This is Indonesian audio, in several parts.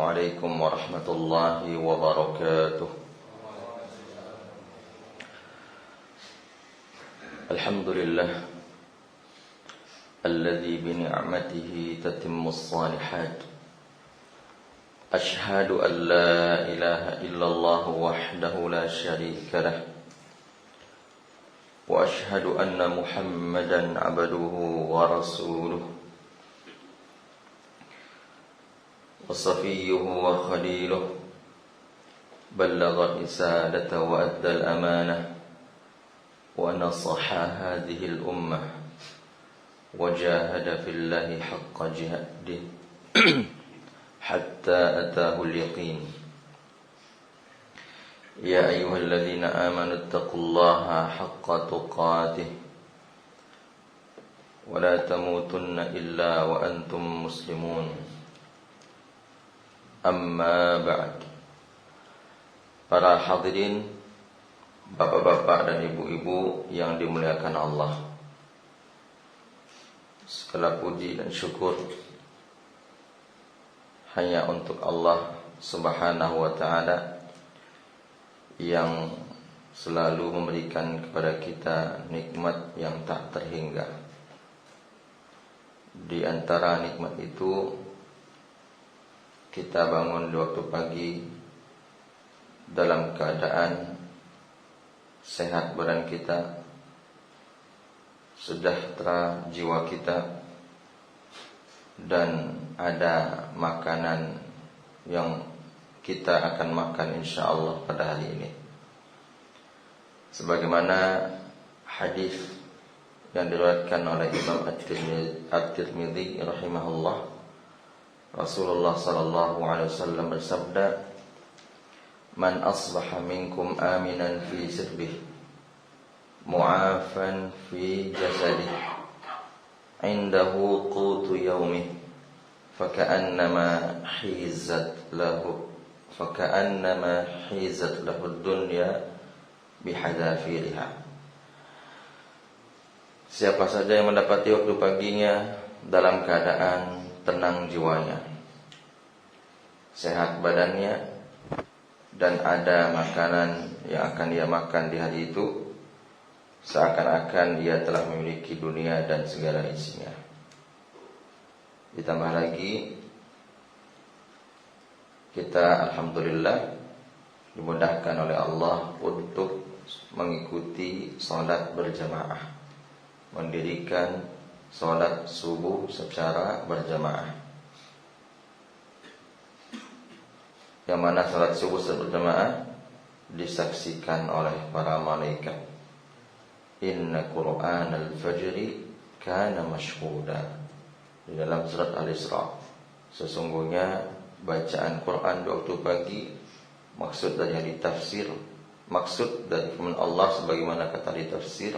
عليكم ورحمة الله وبركاته. الحمد لله الذي بنعمته تتم الصالحات. أشهد أن لا إله إلا الله وحده لا شريك له، وأشهد أن محمدا عبده ورسوله، وصفيه وخليله، بلغ الرسالة وأدى الأمانة، ونصح هذه الأمة، وجاهد في الله حق جهاده حتى أتاه اليقين. يا أيها الذين آمنوا اتقوا الله حق تقاته ولا تموتن إلا وأنتم مسلمون. Amma ba'd. Para hadirin, bapak-bapak dan ibu-ibu yang dimuliakan Allah, segala puji dan syukur hanya untuk Allah Subhanahu wa ta'ala yang selalu memberikan kepada kita nikmat yang tak terhingga. Di antara nikmat itu, kita bangun di waktu pagi dalam keadaan sehat badan kita, sejahtera jiwa kita, dan ada makanan yang kita akan makan insyaallah pada hari ini. Sebagaimana hadis yang diriwayatkan oleh Imam At-Tirmidzi rahimahullah, Rasulullah sallallahu alaihi wasallam bersabda, "Man asbaha minkum aminan fi sirbihi, mu'afan fi jasadihi, indahu qutu yawmihi, faka'annama hizat lahu ad-dunya bihadafiriha." Siapa saja yang mendapati waktu paginya dalam keadaan tenang jiwanya, sehat badannya, dan ada makanan yang akan dia makan di hari itu, seakan-akan dia telah memiliki dunia dan segala isinya. Ditambah lagi, kita alhamdulillah dimudahkan oleh Allah untuk mengikuti sholat berjamaah, mendirikan sholat subuh secara berjamaah, yang mana sholat subuh secara berjamaah disaksikan oleh para malaikat. Inna Qur'an al-fajri kana mashhuda. Di dalam surat Al-Isra, sesungguhnya bacaan Quran di waktu pagi, maksud dari hadis tafsir, maksud dari firman Allah sebagaimana kata di tafsir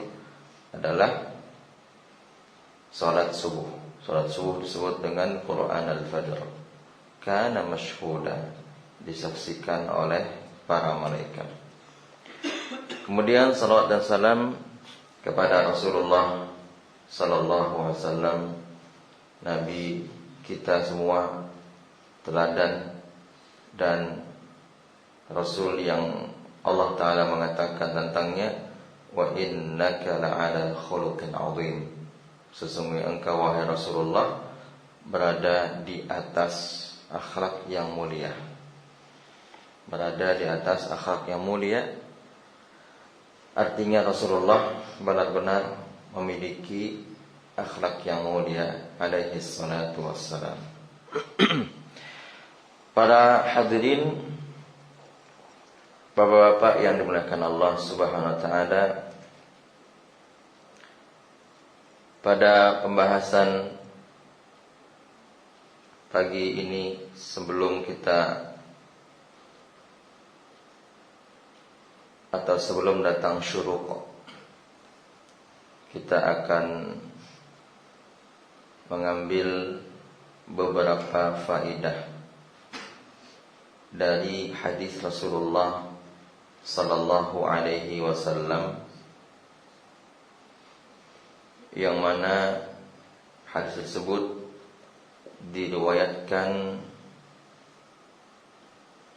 adalah salat subuh. Salat subuh disebut dengan Quran al-Fajr. Kana mashhuda, disaksikan oleh para malaikat. Kemudian salawat dan salam kepada Rasulullah sallallahu alaihi wasallam, Nabi kita semua, teladan dan Rasul yang Allah Ta'ala mengatakan tentangnya, wa innaka la'ala khuluqin 'azim. Sesungguhnya engkau wahai Rasulullah berada di atas akhlak yang mulia. Berada di atas akhlak yang mulia, artinya Rasulullah benar-benar memiliki akhlak yang mulia alaihi salatu wassalam. Para hadirin, bapak-bapak yang dimuliakan Allah Subhanahu wa ta'ala, pada pembahasan pagi ini, sebelum datang syuruq, kita akan mengambil beberapa faedah dari hadis Rasulullah sallallahu alaihi wasallam, yang mana hadis tersebut diriwayatkan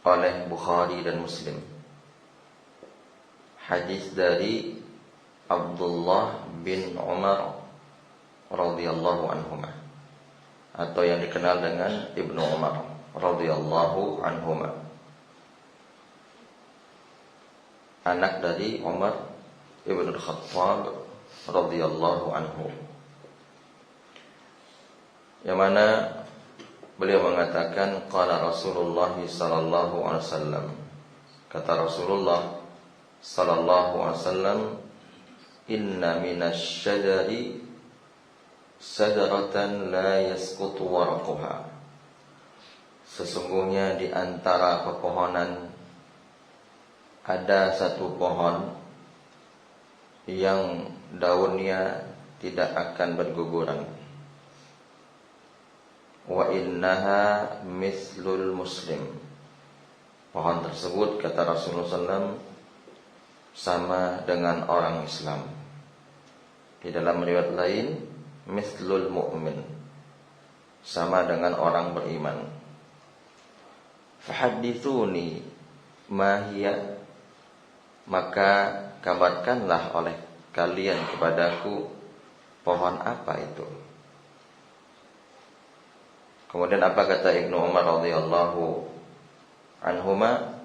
oleh Bukhari dan Muslim. Hadis dari Abdullah bin Umar radhiyallahu anhuma, atau yang dikenal dengan Ibnu Umar radhiyallahu anhuma, anak dari Umar ibn Khattab radhiyallahu anhu, yang mana beliau mengatakan qala Rasulullah sallallahu alaihi wasallam, kata Rasulullah sallallahu alaihi wasallam, inna minasy syajari sajaratan la yasqutu warquha, sesungguhnya di antara pepohonan ada satu pohon yang daunnya tidak akan berguguran. Wa innaha mislul muslim, pohon tersebut kata Rasulullah SAW sama dengan orang Islam. Di dalam riwayat lain mislul mu'min, sama dengan orang beriman. Fahadithuni ma hiya, maka kabarkanlah oleh kalian kepadaku pohon apa itu. Kemudian apa kata Ibnu Umar radhiyallahu anhuma,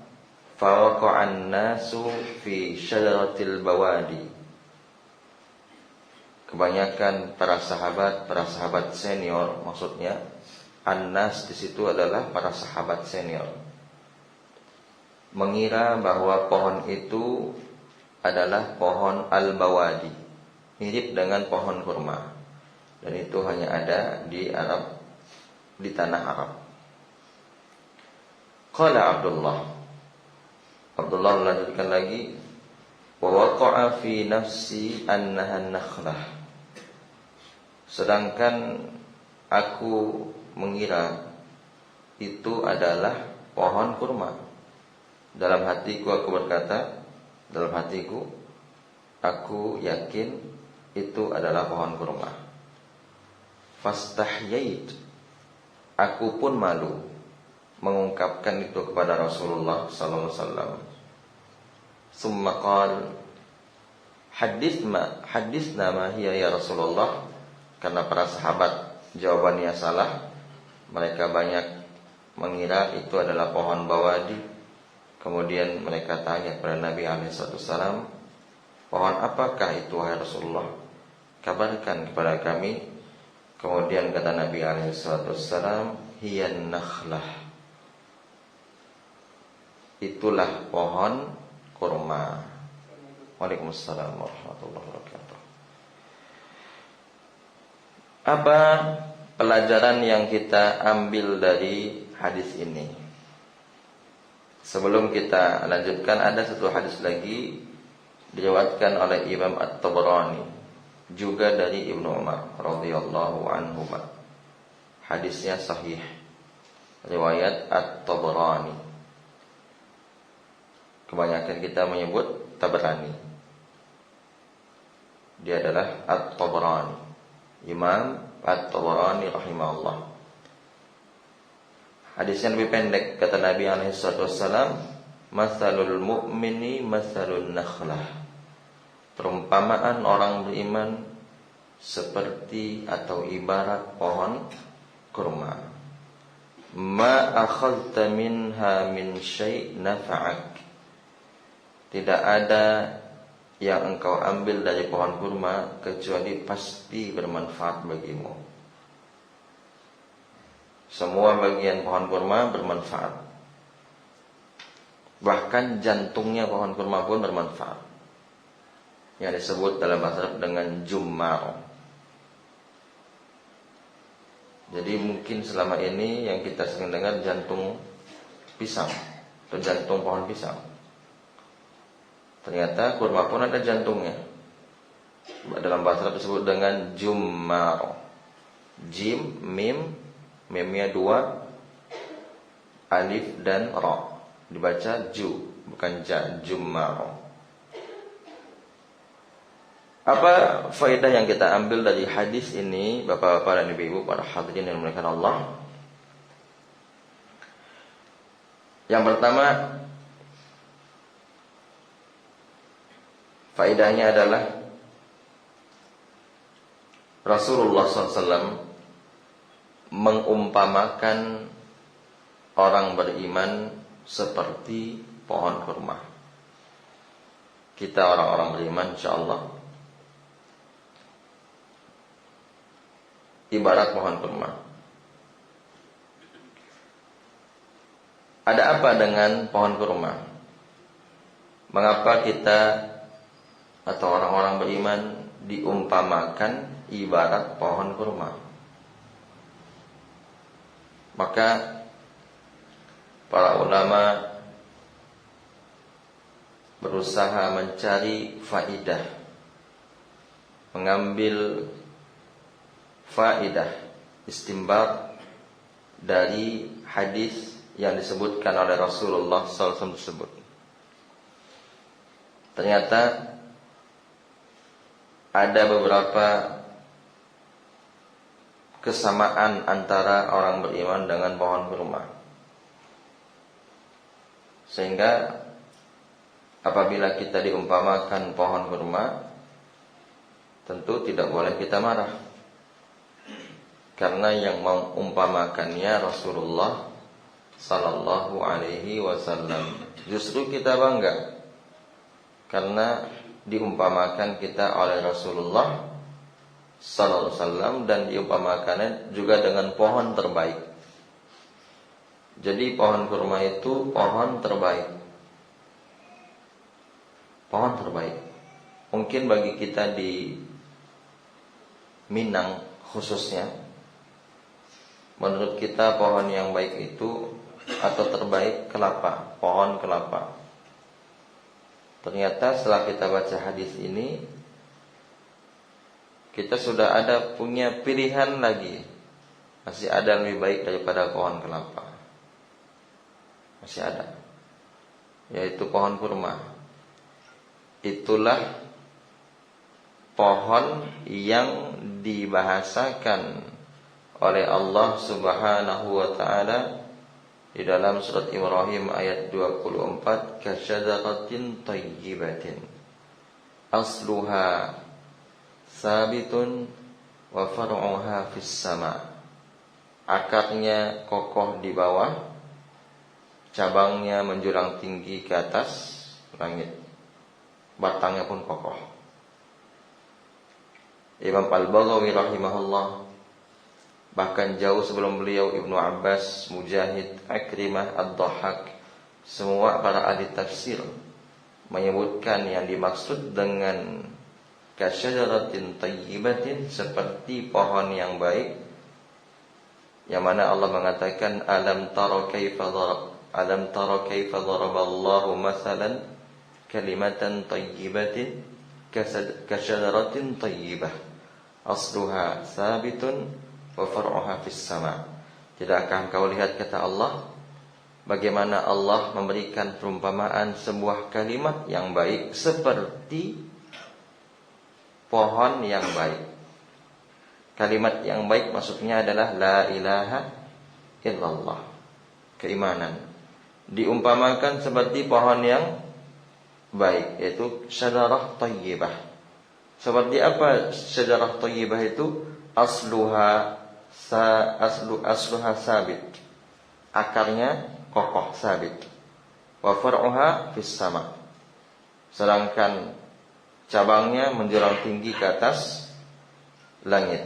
fawaqa'an nasu fi syajaratil bawadi, kebanyakan para sahabat senior, maksudnya an-nas di situ adalah para sahabat senior, mengira bahwa pohon itu adalah pohon al-bawadi, mirip dengan pohon kurma, dan itu hanya ada di Arab, di tanah Arab. Qala Abdullah melanjutkan lagi, wa waqa'a fi nafsi annaha nakhlah, sedangkan aku mengira itu adalah pohon kurma. Dalam hatiku aku berkata, dalam hatiku aku yakin itu adalah pohon kurma. Fastahyait, aku pun malu mengungkapkan itu kepada Rasulullah sallallahu alaihi wasallam. Summa qala hadithna ma hiya ya Rasulullah, karena para sahabat jawabannya salah, mereka banyak mengira itu adalah pohon bawadi. Kemudian mereka tanya kepada Nabi SAW, pohon apakah itu wahai Rasulullah? Kabarkan kepada kami. Kemudian kata Nabi SAW, hiyan nakhlah, itulah pohon kurma. Waalaikumsalam warahmatullahi wabarakatuh. Apa pelajaran yang kita ambil dari hadis ini? Sebelum kita lanjutkan, ada satu hadis lagi diriwayatkan oleh Imam At-Tabrani, juga dari Ibnu Umar radhiyallahu anhu. Hadisnya sahih, riwayat At-Tabrani. Kebanyakan kita menyebut Tabrani, dia adalah At-Tabrani, Imam At-Tabrani rahimahullah. Hadisnya lebih pendek, kata Nabi SAW, masalul mu'mini masalun nakhlah, perumpamaan orang beriman seperti atau ibarat pohon kurma. Ma akhadta minha min syai' nafa'ak, tidak ada yang engkau ambil dari pohon kurma kecuali pasti bermanfaat bagimu. Semua bagian pohon kurma bermanfaat, bahkan jantungnya pohon kurma pun bermanfaat, yang disebut dalam bahasa Arab dengan jummar. Jadi mungkin selama ini yang kita sering dengar jantung pisang atau jantung pohon pisang, ternyata kurma pun ada jantungnya. Dalam bahasa Arab disebut dengan jummar. Jim, mim, memnya 2, alif dan ra, dibaca ju, bukan ja, jummar. Apa faedah yang kita ambil dari hadis ini, Bapak-bapak dan Ibu-ibu, para hadirin yang dimuliakan Allah? Yang pertama, faedahnya adalah Rasulullah SAW mengumpamakan orang beriman seperti pohon kurma. Kita orang-orang beriman insyaallah ibarat pohon kurma. Ada apa dengan pohon kurma? Mengapa kita atau orang-orang beriman diumpamakan ibarat pohon kurma? Maka para ulama berusaha mencari faidah, mengambil faidah istinbat dari hadis yang disebutkan oleh Rasulullah SAW tersebut. Ternyata ada beberapa kesamaan antara orang beriman dengan pohon kurma, sehingga apabila kita diumpamakan pohon kurma, tentu tidak boleh kita marah, karena yang mengumpamakannya Rasulullah Sallallahu Alaihi Wasallam. Justru kita bangga karena diumpamakan kita oleh Rasulullah Sallallahu Alaihi Wasallam, dan diumpamakannya juga dengan pohon terbaik. Jadi pohon kurma itu pohon terbaik. Pohon terbaik. Mungkin bagi kita di Minang khususnya, menurut kita pohon yang baik itu atau terbaik kelapa, pohon kelapa. Ternyata setelah kita baca hadis ini, kita sudah ada punya pilihan lagi. Masih ada yang lebih baik daripada pohon kelapa. Masih ada, yaitu pohon kurma. Itulah pohon yang dibahasakan oleh Allah Subhanahu wa taala di dalam surat Ibrahim ayat 24, kasyajaratin thayyibatin asluha sabitun wa far'uha fis sama. Akarnya kokoh di bawah, cabangnya menjulang tinggi ke atas langit, batangnya pun kokoh. Imam Al-Baghawi rahimahullah, bahkan jauh sebelum beliau, Ibnu Abbas, Mujahid, Ikrimah, Ad-Dhahhak, semua para ahli tafsir menyebutkan yang dimaksud dengan kasyajaratin thayyibatin, seperti pohon yang baik, yang mana Allah mengatakan alam tara kaifa daraballahu masalan kalimatan thayyibatin kasyajaratin thayyibah asluha sabitun wa far'uha fis sama. Tidakkah engkau lihat, kata Allah, bagaimana Allah memberikan perumpamaan sebuah kalimat yang baik seperti pohon yang baik. Kalimat yang baik maksudnya adalah la ilaha illallah, keimanan. Diumpamakan seperti pohon yang baik, yaitu syajarah thayyibah. Seperti apa syajarah thayyibah itu? Asluha sabit, akarnya kokoh sabit. Wa far'uha fis sama, sedangkan cabangnya menjulang tinggi ke atas langit.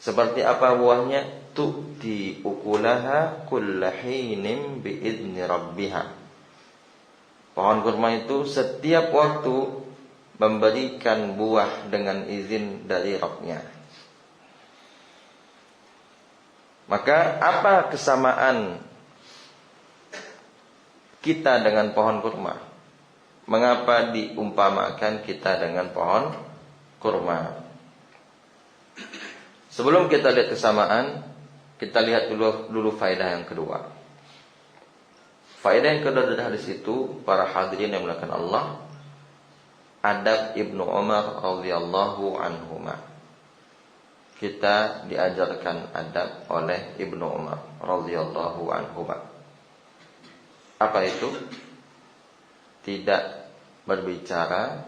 Seperti apa buahnya? Tu'ti ukulaha kullahinin biidni rabbiha. Pohon kurma itu setiap waktu memberikan buah dengan izin dari Rabb-nya. Maka apa kesamaan kita dengan pohon kurma? Mengapa diumpamakan kita dengan pohon kurma? Sebelum kita lihat kesamaan, kita lihat dulu faedah yang kedua. Faedah yang kedua dari hadis itu, para hadirin yang dimuliakan Allah, adab Ibnu Umar radhiyallahu anhuma. Kita diajarkan adab oleh Ibnu Umar radhiyallahu anhuma. Apa itu? Tidak berbicara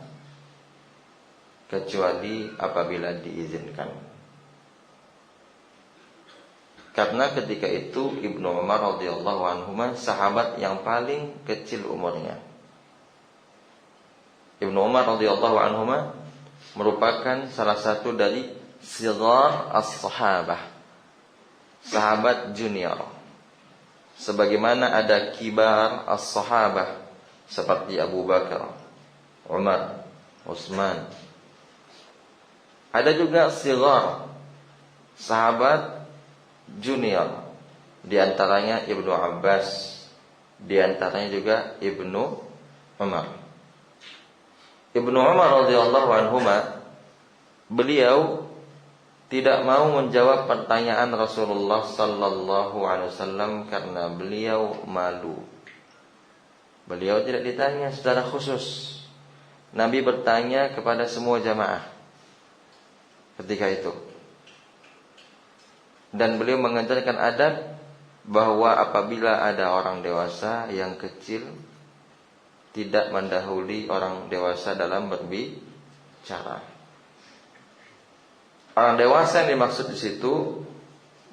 kecuali apabila diizinkan. Karena ketika itu Ibnu Umar radhiyallahu anhu sahabat yang paling kecil umurnya. Ibnu Umar radhiyallahu anhu merupakan salah satu dari sighar as-sahabah, sahabat junior. Sebagaimana ada kibar as-sahabah seperti Abu Bakar, Umar, Utsman. Ada juga sighar, sahabat junior, di antaranya Ibnu Abbas, di antaranya juga Ibnu Umar. Ibnu Umar radhiyallahu anhuma, beliau tidak mau menjawab pertanyaan Rasulullah sallallahu alaihi wasallam karena beliau malu. Beliau tidak ditanya secara khusus. Nabi bertanya kepada semua jamaah ketika itu. Dan beliau mengajarkan adab bahwa apabila ada orang dewasa yang kecil, tidak mendahului orang dewasa dalam berbicara. Orang dewasa yang dimaksud di situ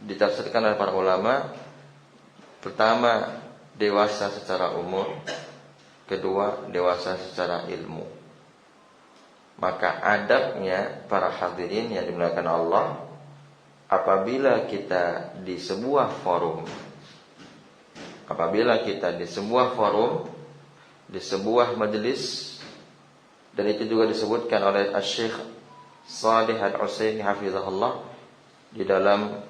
ditafsirkan oleh para ulama. Pertama, dewasa secara umur. Kedua, dewasa secara ilmu. Maka adabnya para hadirin yang dimuliakan Allah, apabila kita di sebuah forum, di sebuah majelis, dan itu juga disebutkan oleh Asy-Syaikh Shalih Al-Utsaimin hafizahullah di dalam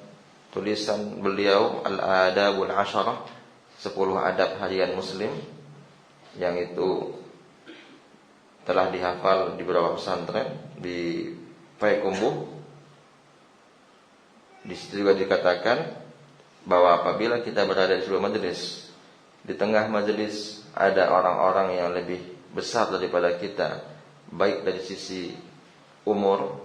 tulisan beliau Al-Adabul Asyarah, 10 adab harian muslim, yang itu telah dihafal di beberapa pesantren di Payakumbuh. Di situ juga dikatakan bahwa apabila kita berada di sebuah majelis, di tengah majelis ada orang-orang yang lebih besar daripada kita, baik dari sisi umur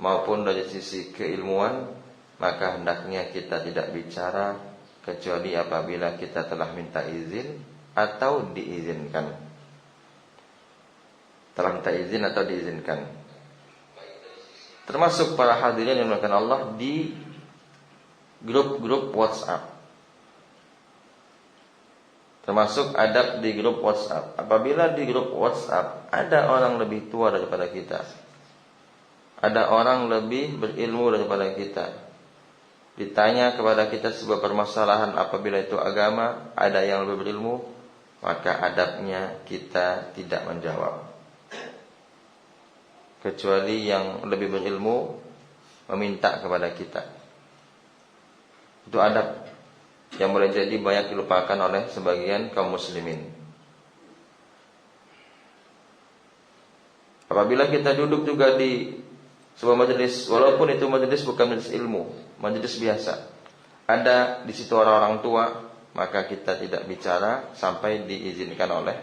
maupun dari sisi keilmuan, maka hendaknya kita tidak bicara kecuali apabila kita telah minta izin atau diizinkan. Telah minta izin atau diizinkan. Termasuk para hadirin yang dimuliakan Allah di grup-grup WhatsApp. Termasuk adab di grup WhatsApp. Apabila di grup WhatsApp ada orang lebih tua daripada kita, ada orang lebih berilmu daripada kita, ditanya kepada kita sebuah permasalahan, apabila itu agama, ada yang lebih berilmu, maka adabnya kita tidak menjawab, kecuali yang lebih berilmu meminta kepada kita. Itu adab yang boleh jadi banyak dilupakan oleh sebagian kaum muslimin. Apabila kita duduk juga di sebuah majelis, walaupun itu majelis bukan majelis ilmu, majelis biasa, ada di situ orang-orang tua, maka kita tidak bicara sampai diizinkan oleh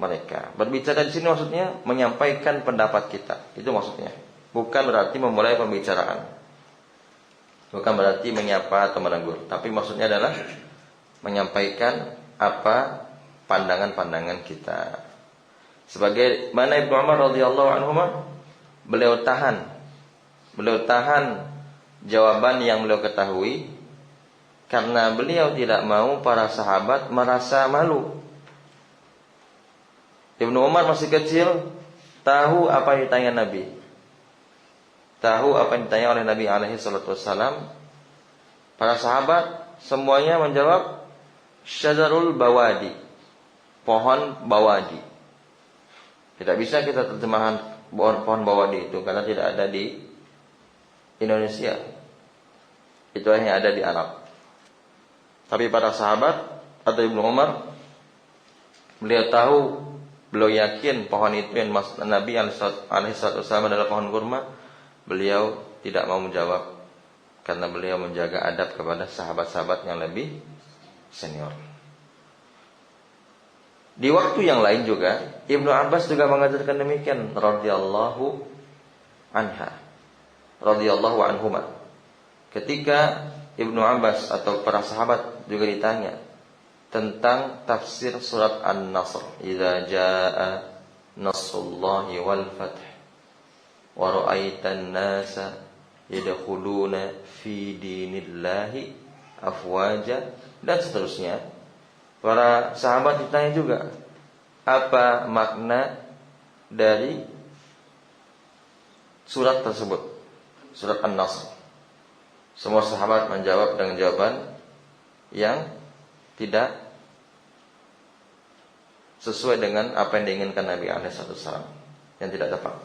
mereka. Berbicara di sini maksudnya menyampaikan pendapat kita, itu maksudnya. Bukan berarti memulai pembicaraan, bukan berarti menyapa atau menegur, tapi maksudnya adalah menyampaikan apa pandangan-pandangan kita. Sebagai mana Ibnu Umar radhiyallahu anhu, beliau tahan jawaban yang beliau ketahui, karena beliau tidak mau para sahabat merasa malu. Ibnu Umar masih kecil, tahu apa yang ditanya Nabi, tahu apa yang ditanya oleh Nabi alaihi salatu wassalam. Para sahabat semuanya menjawab syajarul bawadi, pohon bawadi. Tidak bisa kita terjemahan pohon bawadi itu karena tidak ada di Indonesia. Itu hanya ada di Arab. Tapi para sahabat atau Ibnu Umar, beliau tahu, beliau yakin pohon itu yang Nabi alaihi wasallam adalah pohon kurma. Beliau tidak mau menjawab karena beliau menjaga adab kepada sahabat-sahabat yang lebih senior. Di waktu yang lain juga Ibnu Abbas juga mengajarkan demikian radhiyallahu anhuma. Ketika Ibnu Abbas atau para sahabat juga ditanya tentang tafsir surat An-Nasr. Idza jaa nasrullahi wal fath wa ra'aitan nasa yadkhuluna fi dinillahi afwaja, dan seterusnya. Para sahabat ditanya juga, apa makna dari surat tersebut, surat An-Nasr. Semua sahabat menjawab dengan jawaban yang tidak sesuai dengan apa yang diinginkan Nabi SAW, yang tidak tepat.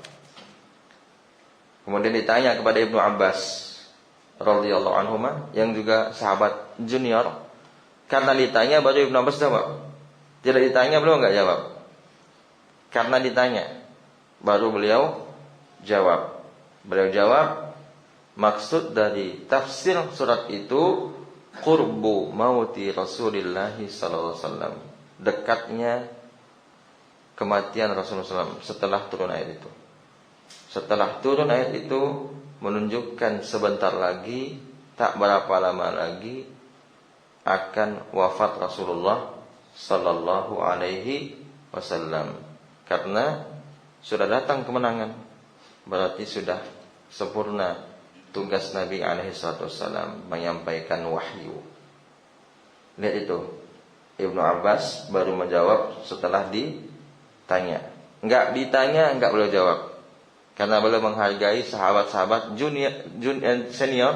Kemudian ditanya kepada Ibnu Abbas radhiyallahu anhuma, yang juga sahabat junior. Karena ditanya baru Ibnu Abbas jawab. Tidak ditanya beliau enggak jawab. Karena ditanya baru beliau jawab. Beliau jawab, maksud dari tafsir surat itu qurbu mauti Rasulullah sallallahu alaihi wasallam, dekatnya kematian Rasulullah SAW setelah turun ayat itu. Setelah turun ayat itu menunjukkan sebentar lagi, tak berapa lama lagi akan wafat Rasulullah sallallahu alaihi wasallam. Karena sudah datang kemenangan, berarti sudah sempurna tugas Nabi alaihi wasallam menyampaikan wahyu. Lihat itu, Ibnu Abbas baru menjawab setelah ditanya. Enggak ditanya, enggak boleh jawab. Karena beliau menghargai sahabat-sahabat senior,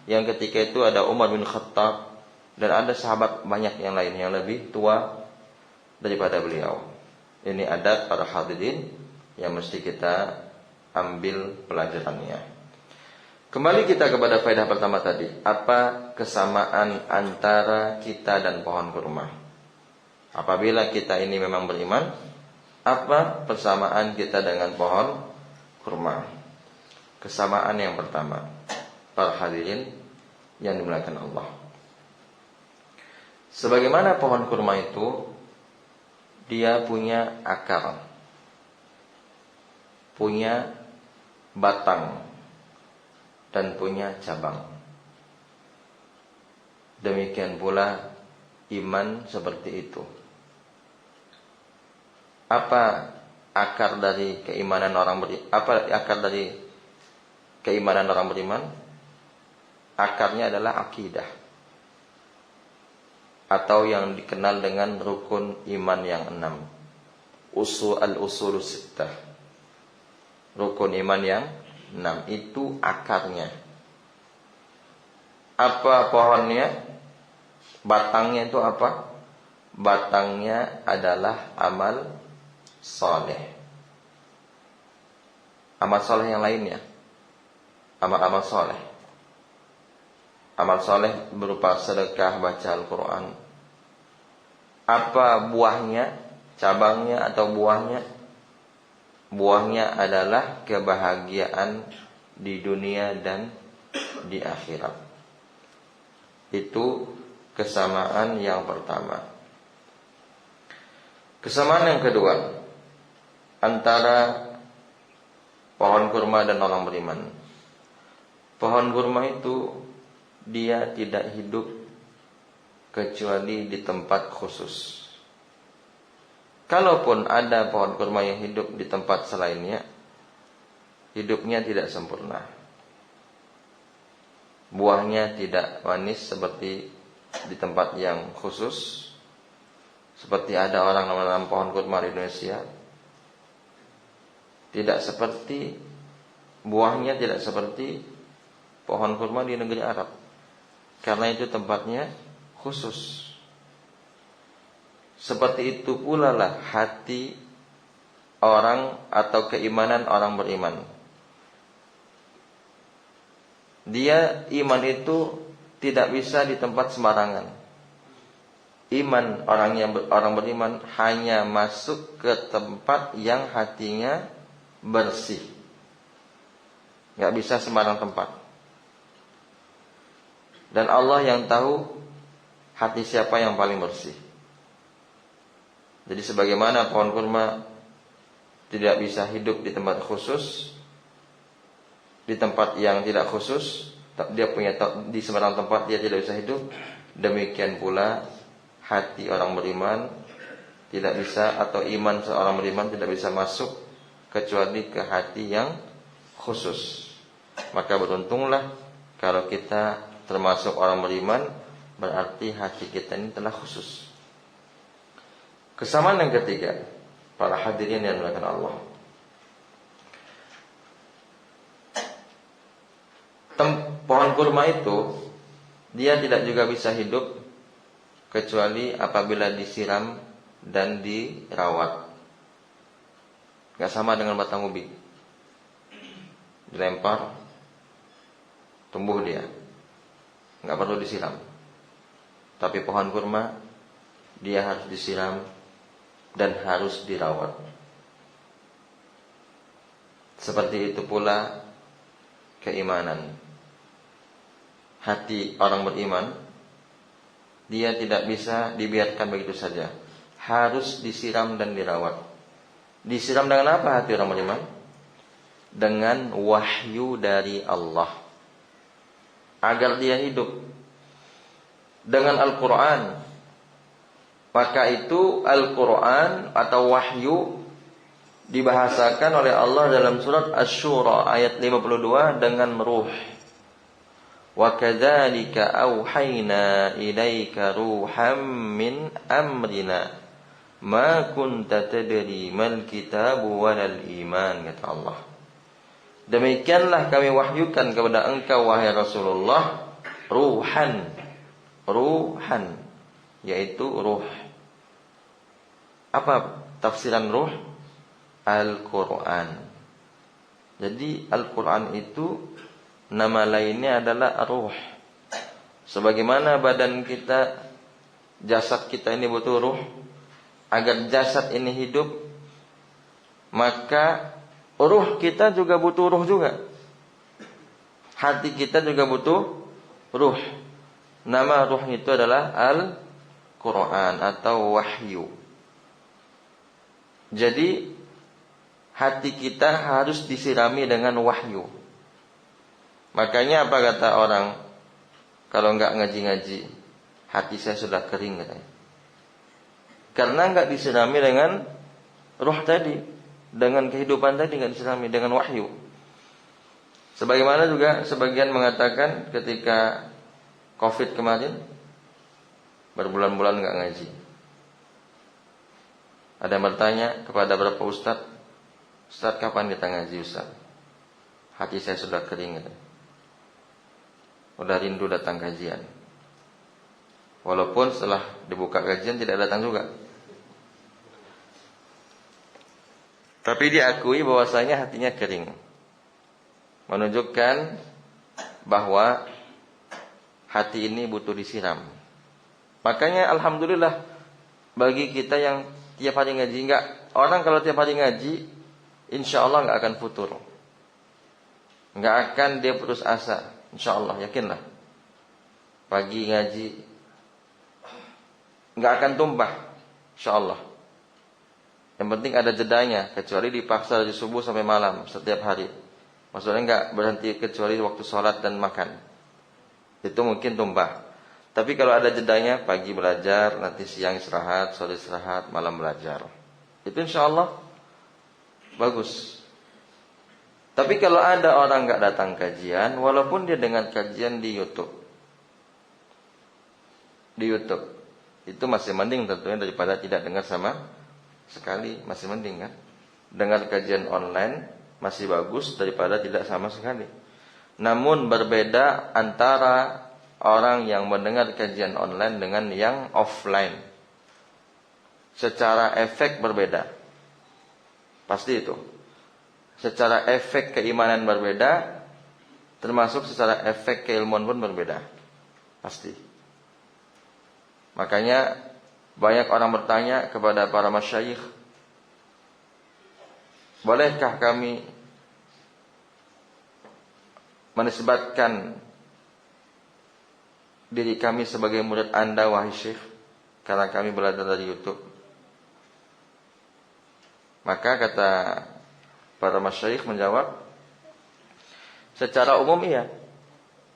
yang ketika itu ada Umar bin Khattab dan ada sahabat banyak yang lain yang lebih tua daripada beliau. Ini adab para hadirin yang mesti kita ambil pelajarannya. Kembali kita kepada faedah pertama tadi. Apa kesamaan antara kita dan pohon kurma? Apabila kita ini memang beriman, apa persamaan kita dengan pohon kurma? Kesamaan yang pertama, para hadirin yang dimuliakan Allah, sebagaimana pohon kurma itu, dia punya akar, punya batang, dan punya cabang. Demikian pula iman seperti itu. Apa akar dari keimanan orang beriman? Apa akar dari keimanan orang beriman? Akarnya adalah akidah, atau yang dikenal dengan rukun iman yang 6. Al-usul sittah. Rukun iman yang 6 itu akarnya. Apa pohonnya? Batangnya itu apa? Batangnya adalah amal soleh. Amal soleh yang lainnya, amal-amal soleh. Amal soleh berupa sedekah, baca Al-Quran. Apa buahnya? Cabangnya atau buahnya? Buahnya adalah kebahagiaan di dunia dan di akhirat. Itu kesamaan yang pertama. Kesamaan yang kedua antara pohon kurma dan orang beriman. Pohon kurma itu dia tidak hidup kecuali di tempat khusus. Kalaupun ada pohon kurma yang hidup di tempat selainnya, hidupnya tidak sempurna. Buahnya tidak manis seperti di tempat yang khusus. Seperti ada orang menanam pohon kurma di Indonesia, tidak seperti, buahnya tidak seperti pohon kurma di negeri Arab. Karena itu tempatnya khusus. Seperti itu pula lah hati orang atau keimanan orang beriman. Dia iman itu tidak bisa di tempat sembarangan. Iman orang beriman hanya masuk ke tempat yang hatinya bersih. Gak bisa sembarang tempat. Dan Allah yang tahu hati siapa yang paling bersih. Jadi sebagaimana pohon kurma tidak bisa hidup di tempat khusus, di tempat yang tidak khusus, dia punya di sembarang tempat dia tidak bisa hidup. Demikian pula hati orang beriman tidak bisa, atau iman seorang beriman tidak bisa masuk kecuali ke hati yang khusus. Maka beruntunglah kalau kita termasuk orang beriman, berarti hati kita ini telah khusus. Kesamaan yang ketiga, para hadirin yang dimuliakan Allah, pohon kurma itu dia tidak juga bisa hidup kecuali apabila disiram dan dirawat. Gak sama dengan batang ubi, dilempar tumbuh dia, gak perlu disiram. Tapi pohon kurma dia harus disiram dan harus dirawat. Seperti itu pula keimanan. Hati orang beriman dia tidak bisa dibiarkan begitu saja, harus disiram dan dirawat. Disiram dengan apa hati orang beriman? Dengan wahyu dari Allah, agar dia hidup dengan Al-Quran. Maka itu Al-Quran atau wahyu dibahasakan oleh Allah dalam surat Asy-Syura ayat 52 dengan ruh. Wa kadzalika auhayna ilaika ruham min amrina ma kunta tadri mal kitabu walal iman, kata Allah. Demikianlah kami wahyukan kepada engkau wahai Rasulullah ruhan, yaitu ruh. Apa tafsiran ruh? Al-Quran. Jadi Al-Quran itu nama lainnya adalah ruh. Sebagaimana badan kita, jasad kita ini butuh ruh. Agar jasad ini hidup, maka ruh kita juga butuh ruh juga. Hati kita juga butuh ruh. Nama ruh itu adalah Al-Quran atau wahyu. Jadi hati kita harus disirami dengan wahyu. Makanya apa kata orang, kalau enggak ngaji-ngaji, hati saya sudah kering katanya. Karena enggak disirami dengan ruh tadi, dengan kehidupan tadi, enggak disirami dengan wahyu. Sebagaimana juga sebagian mengatakan ketika Covid kemarin berbulan-bulan enggak ngaji. Ada yang bertanya kepada beberapa ustaz, "Ustaz, kapan kita ngaji, Ustaz? Hati saya sudah kering katanya. Udah rindu datang kajian." Walaupun setelah dibuka kajian tidak datang juga. Tapi diakui bahwasanya hatinya kering, menunjukkan bahwa hati ini butuh disiram. Makanya alhamdulillah bagi kita yang tiap hari ngaji, enggak, orang kalau tiap hari ngaji insya Allah enggak akan futur, enggak akan dia putus asa, insya Allah, yakinlah. Pagi ngaji enggak akan tumpah, insya Allah. Yang penting ada jedanya, kecuali dipaksa dari subuh sampai malam setiap hari. Maksudnya enggak berhenti kecuali waktu sholat dan makan. Itu mungkin tumpah. Tapi kalau ada jedanya, pagi belajar, nanti siang istirahat, sore istirahat, malam belajar, itu insya Allah bagus. Tapi kalau ada orang enggak datang kajian, walaupun dia dengar kajian di YouTube, itu masih mending tentunya daripada tidak dengar sama sekali, masih mending kan. Dengar kajian online masih bagus daripada tidak sama sekali. Namun berbeda antara orang yang mendengar kajian online dengan yang offline. Secara efek berbeda, pasti itu. Secara efek keimanan berbeda, termasuk secara efek keilmuan pun berbeda, pasti. Makanya banyak orang bertanya kepada para masyayikh, bolehkah kami menisbatkan diri kami sebagai murid Anda wahai syekh, karena kami belajar dari YouTube? Maka kata para masyayikh menjawab, secara umum iya.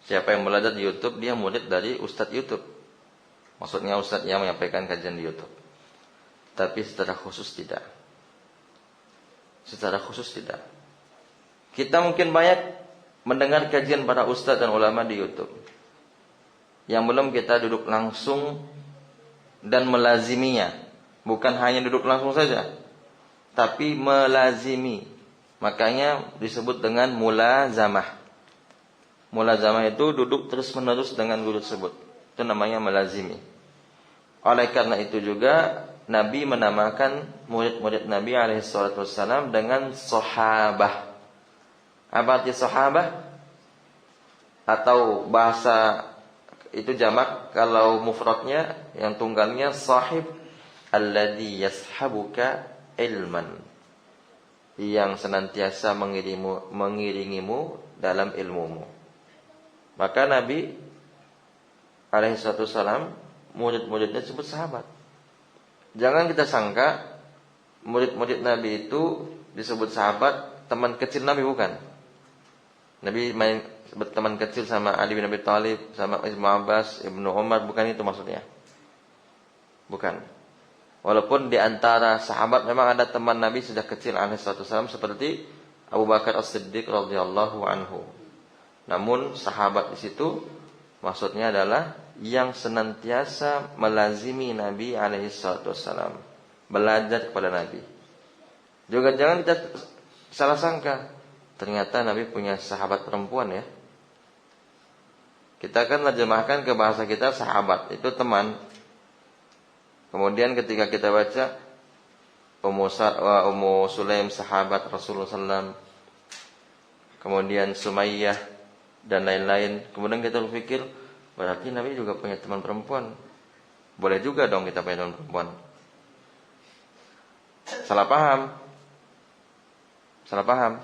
Siapa yang belajar di YouTube dia murid dari ustadz YouTube. Maksudnya ustadz yang menyampaikan kajian di YouTube. Tapi secara khusus tidak. Secara khusus tidak. Kita mungkin banyak mendengar kajian para ustadz dan ulama di YouTube, yang belum kita duduk langsung dan melaziminya. Bukan hanya duduk langsung saja, tapi melazimi. Makanya disebut dengan mulazamah. Mulazamah itu duduk terus menerus dengan guru tersebut. Itu namanya melazimi. Oleh karena itu juga Nabi menamakan murid-murid Nabi alaihissalam dengan sahabah. Apa arti sahabah? Atau bahasa itu jamak, kalau mufradnya yang tunggalnya sahib, alladzi yashabuka ilman, yang senantiasa mengiringimu dalam ilmumu. Maka Nabi alaihissalam murid-muridnya disebut sahabat. Jangan kita sangka murid-murid Nabi itu disebut sahabat teman kecil Nabi, bukan. Nabi main berteman kecil sama Ali bin Abi Thalib, sama Ibnu Abbas, Ibnu Umar, bukan itu maksudnya. Bukan. Walaupun di antara sahabat memang ada teman Nabi sejak kecil alaihissalam seperti Abu Bakar As-Siddiq radhiyallahu anhu. Namun sahabat di situ maksudnya adalah yang senantiasa melazimi Nabi alaihissalam, belajar kepada Nabi. Juga jangan kita salah sangka, ternyata Nabi punya sahabat perempuan ya. Kita kan terjemahkan ke bahasa kita sahabat itu teman. Kemudian ketika kita baca Ummu Sulaim sahabat Rasulullah SAW, kemudian Sumayyah dan lain-lain, kemudian kita berpikir berarti Nabi juga punya teman perempuan. Boleh juga dong kita punya teman perempuan. Salah paham.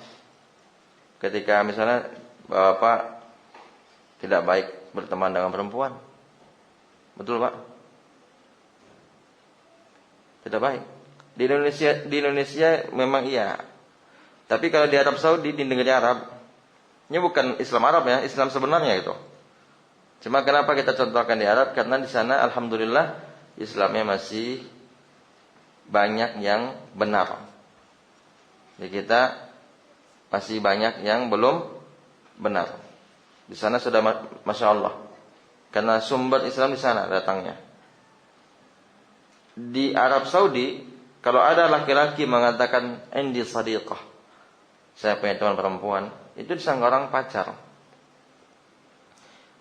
Ketika misalnya bapak tidak baik berteman dengan perempuan, betul Pak? Tidak baik. Di Indonesia memang iya. Tapi kalau di Arab Saudi, di negeri Arab, ini bukan Islam Arab ya, Islam sebenarnya itu. Cuma kenapa kita contohkan di Arab? Karena di sana alhamdulillah Islamnya masih banyak yang benar. Di kita masih banyak yang belum benar. Di sana sudah Masya Allah. Karena sumber Islam di sana datangnya. Di Arab Saudi, kalau ada laki-laki mengatakan indi sadiqah, saya punya teman perempuan, itu disangka orang pacar.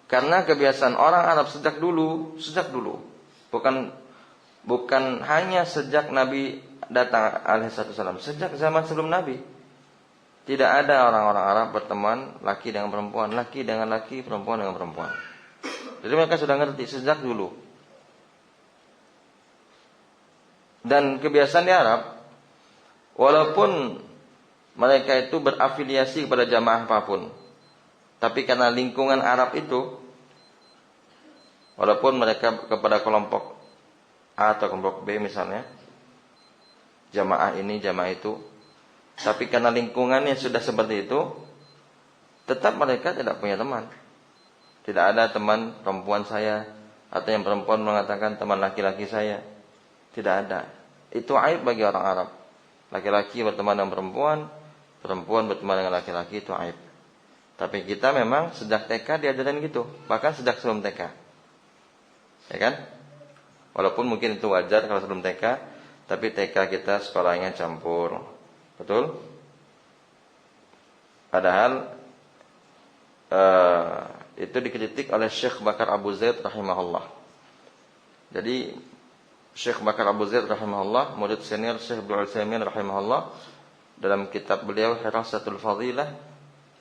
Karena kebiasaan orang Arab sejak dulu, bukan hanya sejak Nabi datang alaihissalam, sejak zaman sebelum Nabi. Tidak ada orang-orang Arab berteman laki dengan perempuan, laki dengan laki, perempuan dengan perempuan. Jadi mereka sudah ngerti sejak dulu. Dan kebiasaan di Arab, walaupun mereka itu berafiliasi kepada jamaah apapun, tapi karena lingkungan Arab itu, walaupun mereka kepada kelompok A atau kelompok B misalnya, jamaah ini, jamaah itu, tapi karena lingkungannya sudah seperti itu, tetap mereka tidak punya teman. Tidak ada teman perempuan saya, atau yang perempuan mengatakan teman laki-laki saya. Tidak ada. Itu aib bagi orang Arab. Laki-laki berteman dengan perempuan, perempuan berteman dengan laki-laki, itu aib. Tapi kita memang sejak TK diajarin gitu, bahkan sejak sebelum TK. Ya kan? Walaupun mungkin itu wajar kalau sebelum TK, tapi TK kita sekolahnya campur. Betul? Padahal itu dikritik oleh Syekh Bakar Abu Zaid rahimahullah. Jadi Syekh Bakar Abu Zaid rahimahullah, murid senior Syekh Ibnu Utsaimin rahimahullah, dalam kitab beliau Hirasatul Fadilah,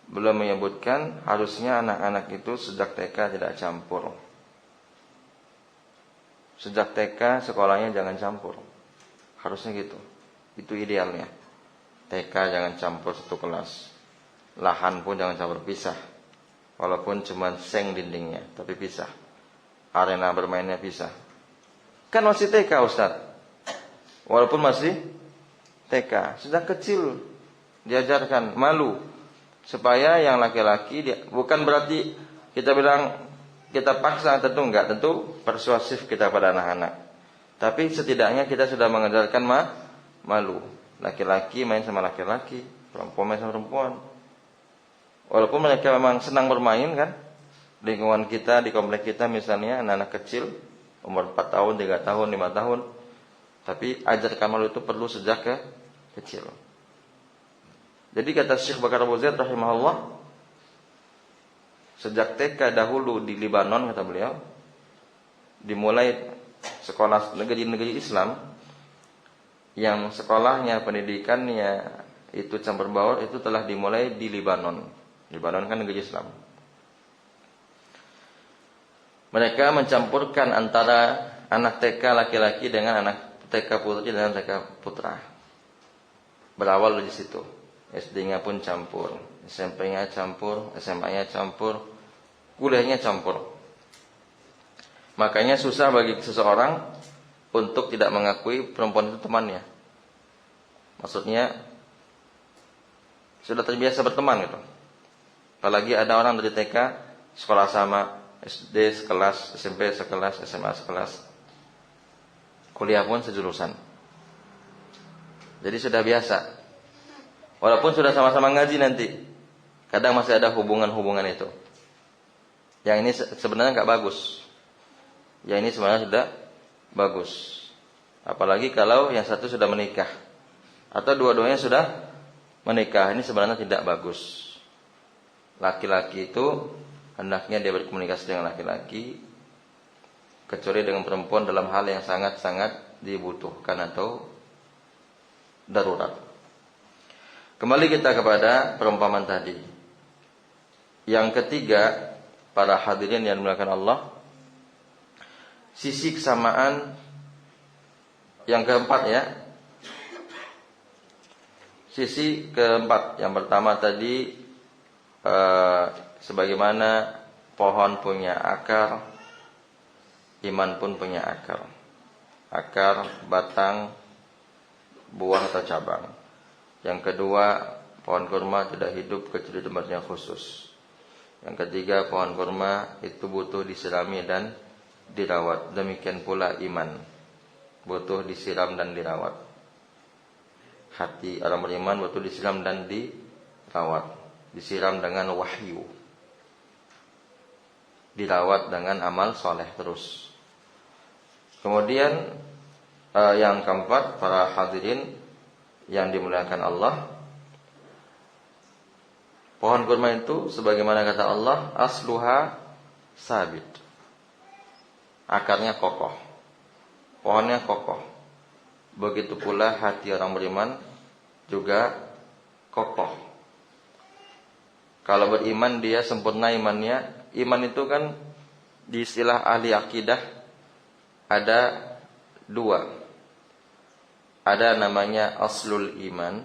beliau menyebutkan harusnya anak-anak itu sejak TK tidak campur. Sejak TK sekolahnya jangan campur. Harusnya gitu. Itu idealnya. TK jangan campur satu kelas. Lahan pun jangan campur, pisah. Walaupun cuma seng dindingnya, tapi pisah. Arena bermainnya pisah. Kan masih TK Ustaz. Walaupun masih TK, sejak kecil diajarkan malu. Supaya yang laki-laki, bukan berarti kita bilang kita paksa tentu enggak, tentu persuasif kita pada anak-anak. Tapi setidaknya kita sudah mengajarkan malu. Laki-laki main sama laki-laki, perempuan main sama perempuan. Walaupun mereka memang senang bermain kan, lingkungan kita, di komplek kita misalnya anak-anak kecil umur 4 tahun, 3 tahun, 5 tahun. Tapi ajarkan malu itu perlu sejak kecil. Jadi kata Syekh Bakar Abu Zaid rahimahullah, sejak TK dahulu di Lebanon, kata beliau, dimulai sekolah negeri-negeri Islam yang sekolahnya, pendidikannya itu campur baur, itu telah dimulai di Lebanon. Lebanon kan negeri Islam. Mereka mencampurkan antara anak TK laki-laki dengan anak TK putri dengan TK putra. Berawal dari situ. SD-nya pun campur, SMP-nya campur, SMA-nya campur, kuliahnya campur. Makanya susah bagi seseorang untuk tidak mengakui perempuan itu temannya. Maksudnya sudah terbiasa berteman gitu. Apalagi ada orang dari TK sekolah sama, SD sekelas, SMP sekelas, SMA sekelas, kuliah pun sejurusan. Jadi sudah biasa. Walaupun sudah sama-sama ngaji nanti, kadang masih ada hubungan-hubungan itu. Yang ini sebenarnya nggak bagus. Yang ini sebenarnya sudah bagus. Apalagi kalau yang satu sudah menikah atau dua-duanya sudah menikah, ini sebenarnya tidak bagus. Laki-laki itu hendaknya dia berkomunikasi dengan laki-laki, kecuali dengan perempuan dalam hal yang sangat-sangat dibutuhkan atau darurat. Kembali kita kepada perumpamaan tadi. Yang ketiga, para hadirin yang dimuliakan Allah, sisi kesamaan yang keempat ya. Sisi keempat, yang pertama tadi sebagaimana pohon punya akar, iman pun punya akar. Akar, batang, buah atau cabang. Yang kedua, pohon kurma tidak hidup kecuali di tempatnya khusus. Yang ketiga, pohon kurma itu butuh disirami dan dirawat. Demikian pula iman, butuh disiram dan dirawat. Hati orang beriman butuh disiram dan dirawat. Disiram dengan wahyu, dirawat dengan amal soleh terus. Kemudian yang keempat, para hadirin yang dimuliakan Allah, pohon kurma itu sebagaimana kata Allah, asluha sabit, akarnya kokoh, pohonnya kokoh. Begitu pula hati orang beriman juga kokoh. Kalau beriman dia sempurna imannya. Iman itu kan di istilah ahli akidah ada dua. Ada namanya aslul iman.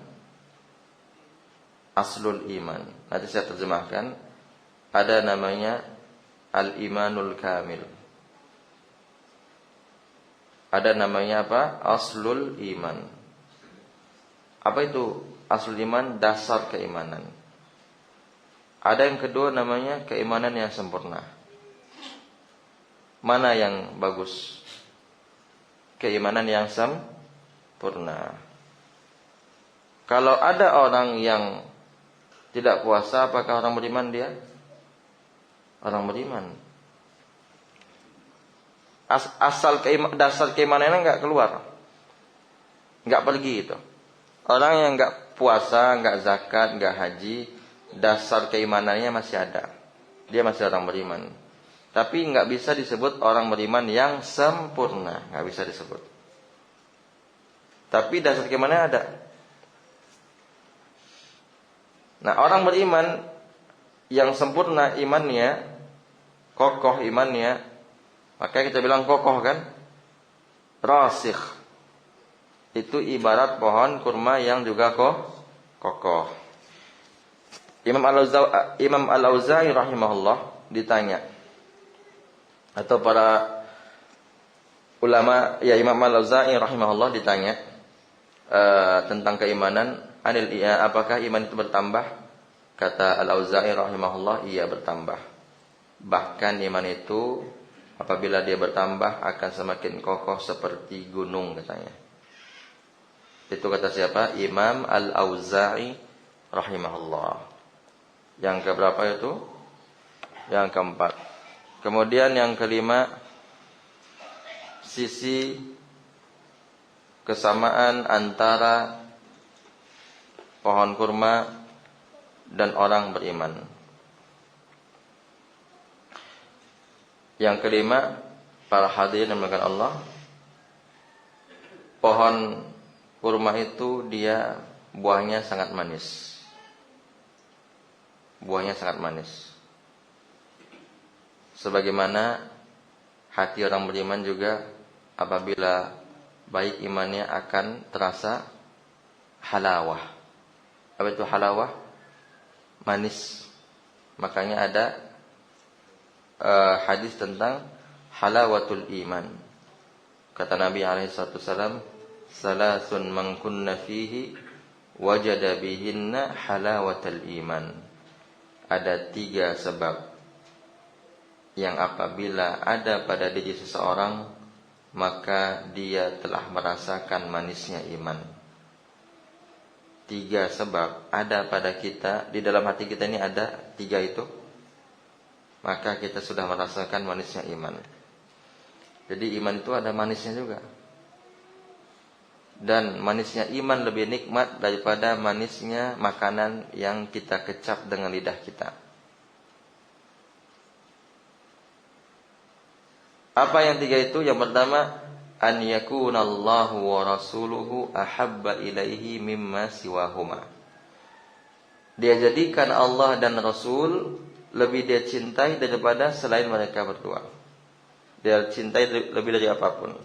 Aslul iman. Nanti saya terjemahkan. Ada namanya al-imanul kamil. Ada namanya apa? Aslul iman. Apa itu aslul iman? Dasar keimanan. Ada yang kedua namanya keimanan yang sempurna. Mana yang bagus? Keimanan yang sempurna. Kalau ada orang yang tidak puasa, apakah orang beriman dia? Orang beriman. Dasar keimanannya enggak keluar, enggak pergi itu. Orang yang enggak puasa, enggak zakat, enggak haji, dasar keimanannya masih ada. Dia masih orang beriman. Tapi enggak bisa disebut orang beriman yang sempurna, enggak bisa disebut. Tapi dasar keimanannya ada. Nah, orang beriman yang sempurna imannya, kokoh imannya, maka kita bilang kokoh kan? Rasikh. Itu ibarat pohon kurma yang juga kokoh. Imam Al-Auza'i rahimahullah ditanya, atau para ulama, ya Imam Al-Auza'i rahimahullah ditanya tentang keimanan, apakah iman itu bertambah? Kata Al-Auza'i rahimahullah, iya bertambah. Bahkan iman itu apabila dia bertambah akan semakin kokoh seperti gunung katanya. Itu kata siapa? Imam Al-Auza'i rahimahullah. Yang keberapa itu? Yang keempat. Kemudian yang kelima, sisi kesamaan antara pohon kurma dan orang beriman. Yang kelima, para hadirin yang dimuliakan Allah, pohon kurma itu dia buahnya sangat manis. Buahnya sangat manis. Sebagaimana hati orang beriman juga apabila baik imannya akan terasa halawah. Apa itu halawah? Manis. Makanya ada hadis tentang halawatul iman. Kata Nabi SAW, salasun man kunna fihi wajada bihinna halawatal iman. Ada 3 sebab yang apabila ada pada diri seseorang, maka dia telah merasakan manisnya iman. 3 sebab ada pada kita, di dalam hati kita ini ada 3 itu, maka kita sudah merasakan manisnya iman. Jadi iman itu ada manisnya juga. Dan manisnya iman lebih nikmat daripada manisnya makanan yang kita kecap dengan lidah kita. Apa yang 3 itu? Yang pertama, an yakunallahu wa rasuluhu ahabba ilaihi mimma siwahuma. Dia jadikan Allah dan Rasul lebih dia cintai daripada selain mereka berdua. Dia cintai lebih dari apapun.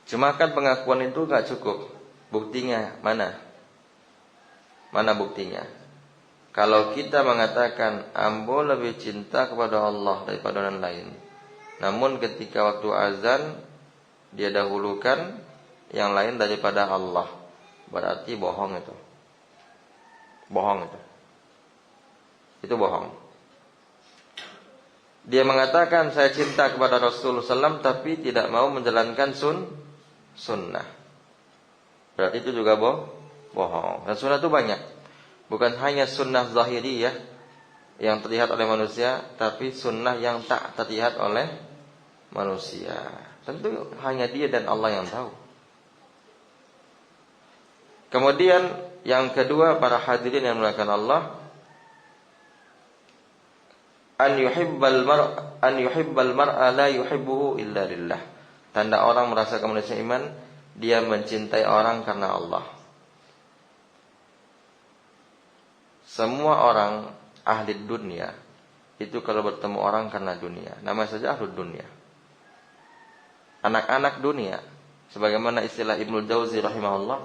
Cuma kan pengakuan itu gak cukup. Buktinya mana? Mana buktinya? Kalau kita mengatakan ambo lebih cinta kepada Allah daripada orang lain, namun ketika waktu azan dia dahulukan yang lain daripada Allah, berarti bohong itu. Bohong itu. Itu bohong. Dia mengatakan saya cinta kepada Rasulullah SAW tapi tidak mau menjalankan sunnah. Berarti itu juga bohong. Dan sunnah itu banyak. Bukan hanya sunnah zahiriyah yang terlihat oleh manusia, tapi sunnah yang tak terlihat oleh manusia. Tentu hanya dia dan Allah yang tahu. Kemudian yang kedua, para hadirin yang dimuliakan Allah, an yuhibbal mar'a la yuhibbuhu illa lillah. Tanda orang merasakan manusia iman, dia mencintai orang karena Allah. Semua orang ahli dunia itu kalau bertemu orang karena dunia, nama saja ahli dunia. Anak-anak dunia, sebagaimana istilah Ibnu Jauzi rahimahullah,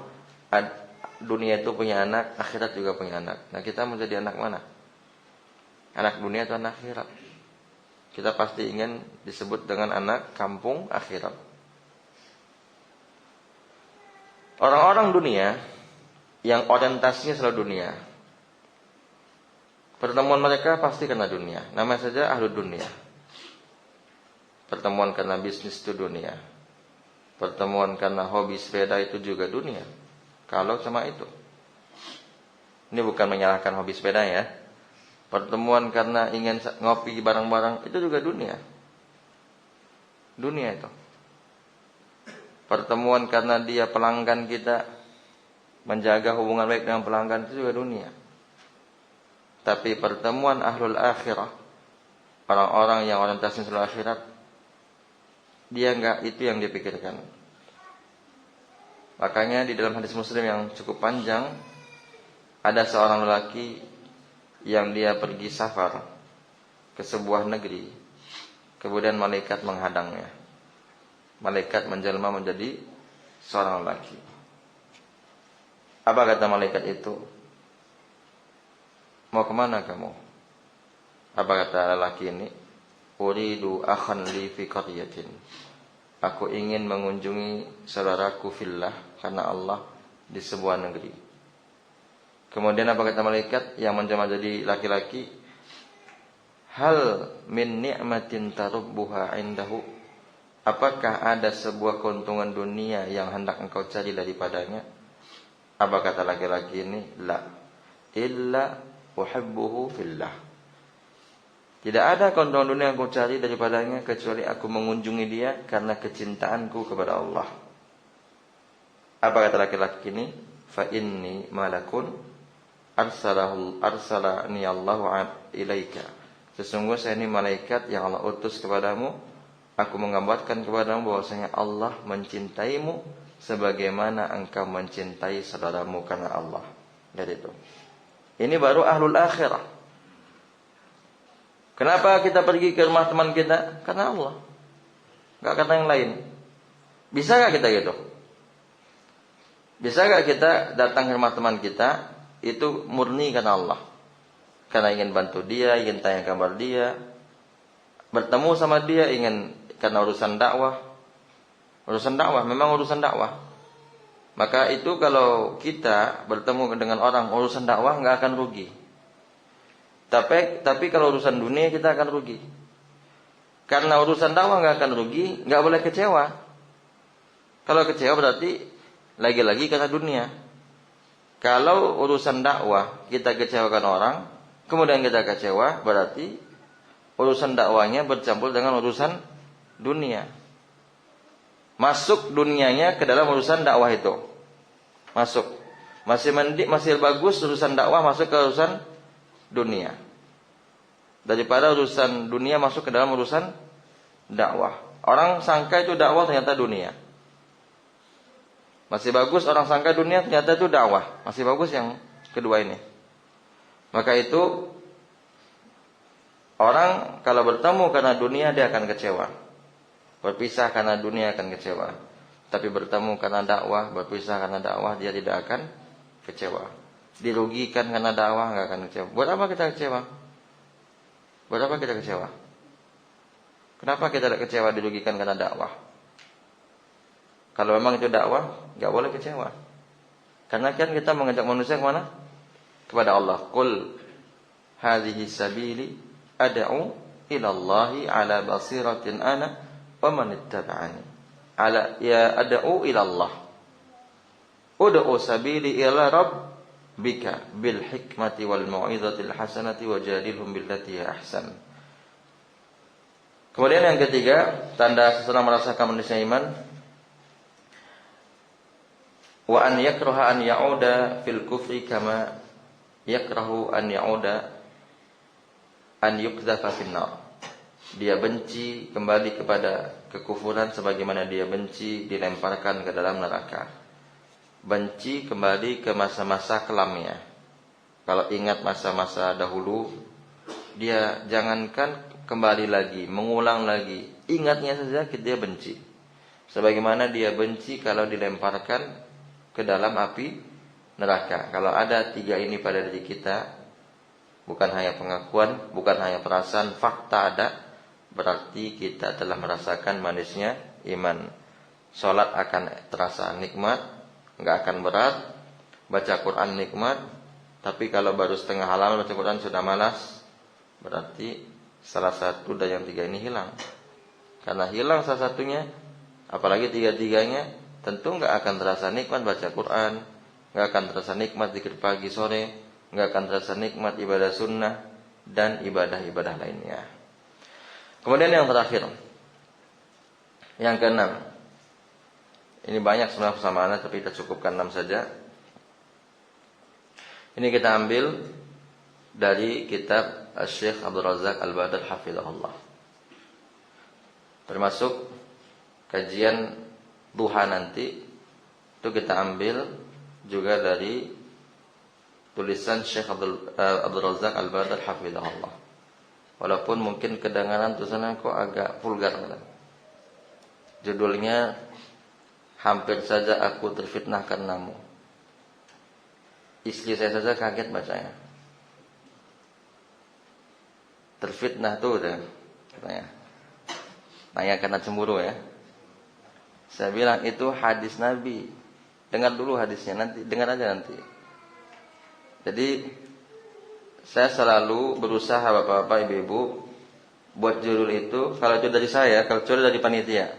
dunia itu punya anak, akhirat juga punya anak. Nah, kita mau jadi anak mana? Anak dunia atau anak akhirat? Kita pasti ingin disebut dengan anak kampung akhirat. Orang-orang dunia yang orientasinya selalu dunia, pertemuan mereka pasti karena dunia. Nama saja ahlu dunia. Pertemuan karena bisnis itu dunia. Pertemuan karena hobi sepeda itu juga dunia. Kalau sama itu. Ini bukan menyalahkan hobi sepeda ya. Pertemuan karena ingin ngopi bareng-bareng itu juga dunia. Dunia itu. Pertemuan karena dia pelanggan kita, menjaga hubungan baik dengan pelanggan, itu juga dunia. Tapi pertemuan ahlul akhirah, orang-orang yang orientasinya selalu akhirat, dia enggak itu yang dia pikirkan. Makanya di dalam hadis Muslim yang cukup panjang, ada seorang lelaki yang dia pergi safar ke sebuah negeri, kemudian malaikat menghadangnya. Malaikat menjelma menjadi seorang lelaki. Apa kata malaikat itu? Mau kemana kamu? Apa kata lelaki ini? Uridu akhan li fi qaryatin. Aku ingin mengunjungi saudaraku fillah karena Allah di sebuah negeri. Kemudian apa kata malaikat yang menjelma jadi laki-laki? hal min ni'matin tarubbuha indahu, apakah ada sebuah keuntungan dunia yang hendak engkau cari daripadanya? Apa kata laki-laki ini? La illa uhibbuhu fillah. Tidak ada keuntungan dunia yang aku cari daripadanya kecuali aku mengunjungi dia karena kecintaanku kepada Allah. Apa kata laki-laki ini? Fa inni malakun arsalani Allahu ilaika. Sesungguhnya saya ini malaikat yang Allah utus kepadamu. Aku menggambarkan kepadamu bahwasanya Allah mencintaimu sebagaimana engkau mencintai saudaramu karena Allah. Jadi itu. Ini baru ahlul akhirah. Kenapa kita pergi ke rumah teman kita? Karena Allah. Enggak karena yang lain. Bisa gak kita gitu? Bisa gak kita datang ke rumah teman kita itu murni karena Allah? Karena ingin bantu dia, ingin tanya kabar dia, bertemu sama dia, ingin karena urusan dakwah. Urusan dakwah, memang urusan dakwah. Maka itu kalau kita bertemu dengan orang urusan dakwah enggak akan rugi. Tapi kalau urusan dunia kita akan rugi. Karena urusan dakwah enggak akan rugi, enggak boleh kecewa. Kalau kecewa berarti lagi-lagi karena dunia. Kalau urusan dakwah kita kecewakan orang, kemudian kita kecewa, berarti urusan dakwahnya bercampur dengan urusan dunia. Masuk dunianya ke dalam urusan dakwah itu. Masuk. Masih bagus urusan dakwah masuk ke urusan dunia daripada urusan dunia masuk ke dalam urusan dakwah. Orang sangka itu dakwah, ternyata dunia. Masih bagus orang sangka dunia, ternyata itu dakwah. Masih bagus yang kedua ini. Maka itu orang kalau bertemu karena dunia dia akan kecewa. Berpisah karena dunia akan kecewa. Tapi bertemu karena dakwah, berpisah karena dakwah, dia tidak akan kecewa. Dirugikan karena dakwah enggak akan kecewa. Buat apa kita kecewa? Buat apa kita kecewa? Kenapa kita tidak kecewa dirugikan karena dakwah? Kalau memang itu dakwah, enggak boleh kecewa. Karena kan kita mengajak manusia ke mana? Kepada Allah. Qul hadhihi sabili ad'u ila Allahi ala basiratin ana wa man ittaba'ani. Ala ya ad'u ila Allah. Ud'u sabili ila rabb bika bil hikmati wal mau'izatil hasanati wajadilhum billati ahsan. Kemudian yang ketiga, tanda seseorang merasakan manusia iman, wa an yakraha an ya'uda fil kufri kama yakrahu an ya'uda an yuqdhafa fin nar. Dia benci kembali kepada kekufuran sebagaimana dia benci dilemparkan ke dalam neraka. Benci kembali ke masa-masa kelamnya. Kalau ingat masa-masa dahulu, dia jangankan kembali lagi, mengulang lagi, ingatnya saja dia benci. Sebagaimana dia benci kalau dilemparkan ke dalam api neraka. Kalau ada tiga ini pada diri kita, bukan hanya pengakuan, bukan hanya perasaan, fakta ada, berarti kita telah merasakan manisnya iman. Salat akan terasa nikmat, enggak akan berat. Baca Quran nikmat. Tapi kalau baru setengah halaman baca Quran sudah malas, berarti salah satu dari yang tiga ini hilang. Karena hilang salah satunya, apalagi tiga-tiganya, tentu enggak akan terasa nikmat baca Quran, enggak akan terasa nikmat zikir pagi sore, enggak akan terasa nikmat ibadah sunnah dan ibadah-ibadah lainnya. Kemudian yang terakhir, yang keenam. Ini banyak sebenarnya persamaannya, tapi kita cukupkan 6 saja. Ini kita ambil dari kitab Syekh Abdul Razak Al-Badr hafizahullah. Termasuk kajian duha nanti itu kita ambil juga dari tulisan Syekh Abdul Razak Al-Badr hafizahullah. Walaupun mungkin kedengaran tulisannya kok agak vulgar. Judulnya hampir saja aku terfitnah karenamu. Istri saya saja kaget bacanya. Terfitnah tuh udah katanya. Tanya karena cemburu ya. Saya bilang itu hadis Nabi. Dengar dulu hadisnya nanti, dengar aja nanti. Jadi saya selalu berusaha bapak-bapak, ibu-ibu, buat judul itu, kalau itu dari saya, kalau itu dari panitia.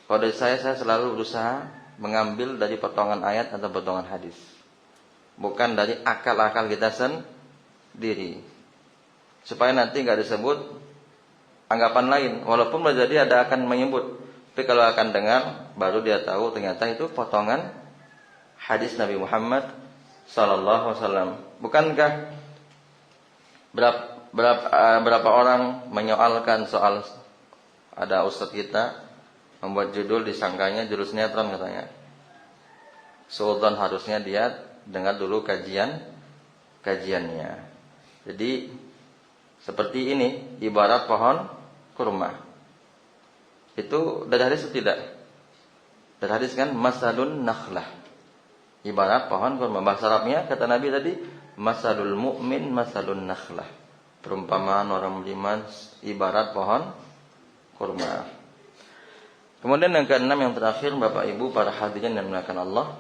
Kalau dari saya selalu berusaha mengambil dari potongan ayat atau potongan hadis, bukan dari akal-akal kita sendiri, supaya nanti nggak disebut anggapan lain. Walaupun boleh jadi ada akan menyebut, tapi kalau akan dengar, baru dia tahu ternyata itu potongan hadis Nabi Muhammad sallallahu alaihi wasallam. Bukankah berapa orang menyoalkan soal ada ustadz kita membuat judul, disangkanya judul sinetron katanya. Sultan harusnya dia dengar dulu kajiannya. Jadi seperti ini, ibarat pohon kurma. Itu dari hadis atau tidak? Dari hadis kan, masalun nakhlah, ibarat pohon kurma. Bahasa Arabnya kata Nabi tadi, masalul mu'min masalun nakhlah, perumpamaan orang beriman ibarat pohon kurma. Kemudian yang keenam, yang terakhir, Bapak Ibu para hadirin yang dimuliakan Allah,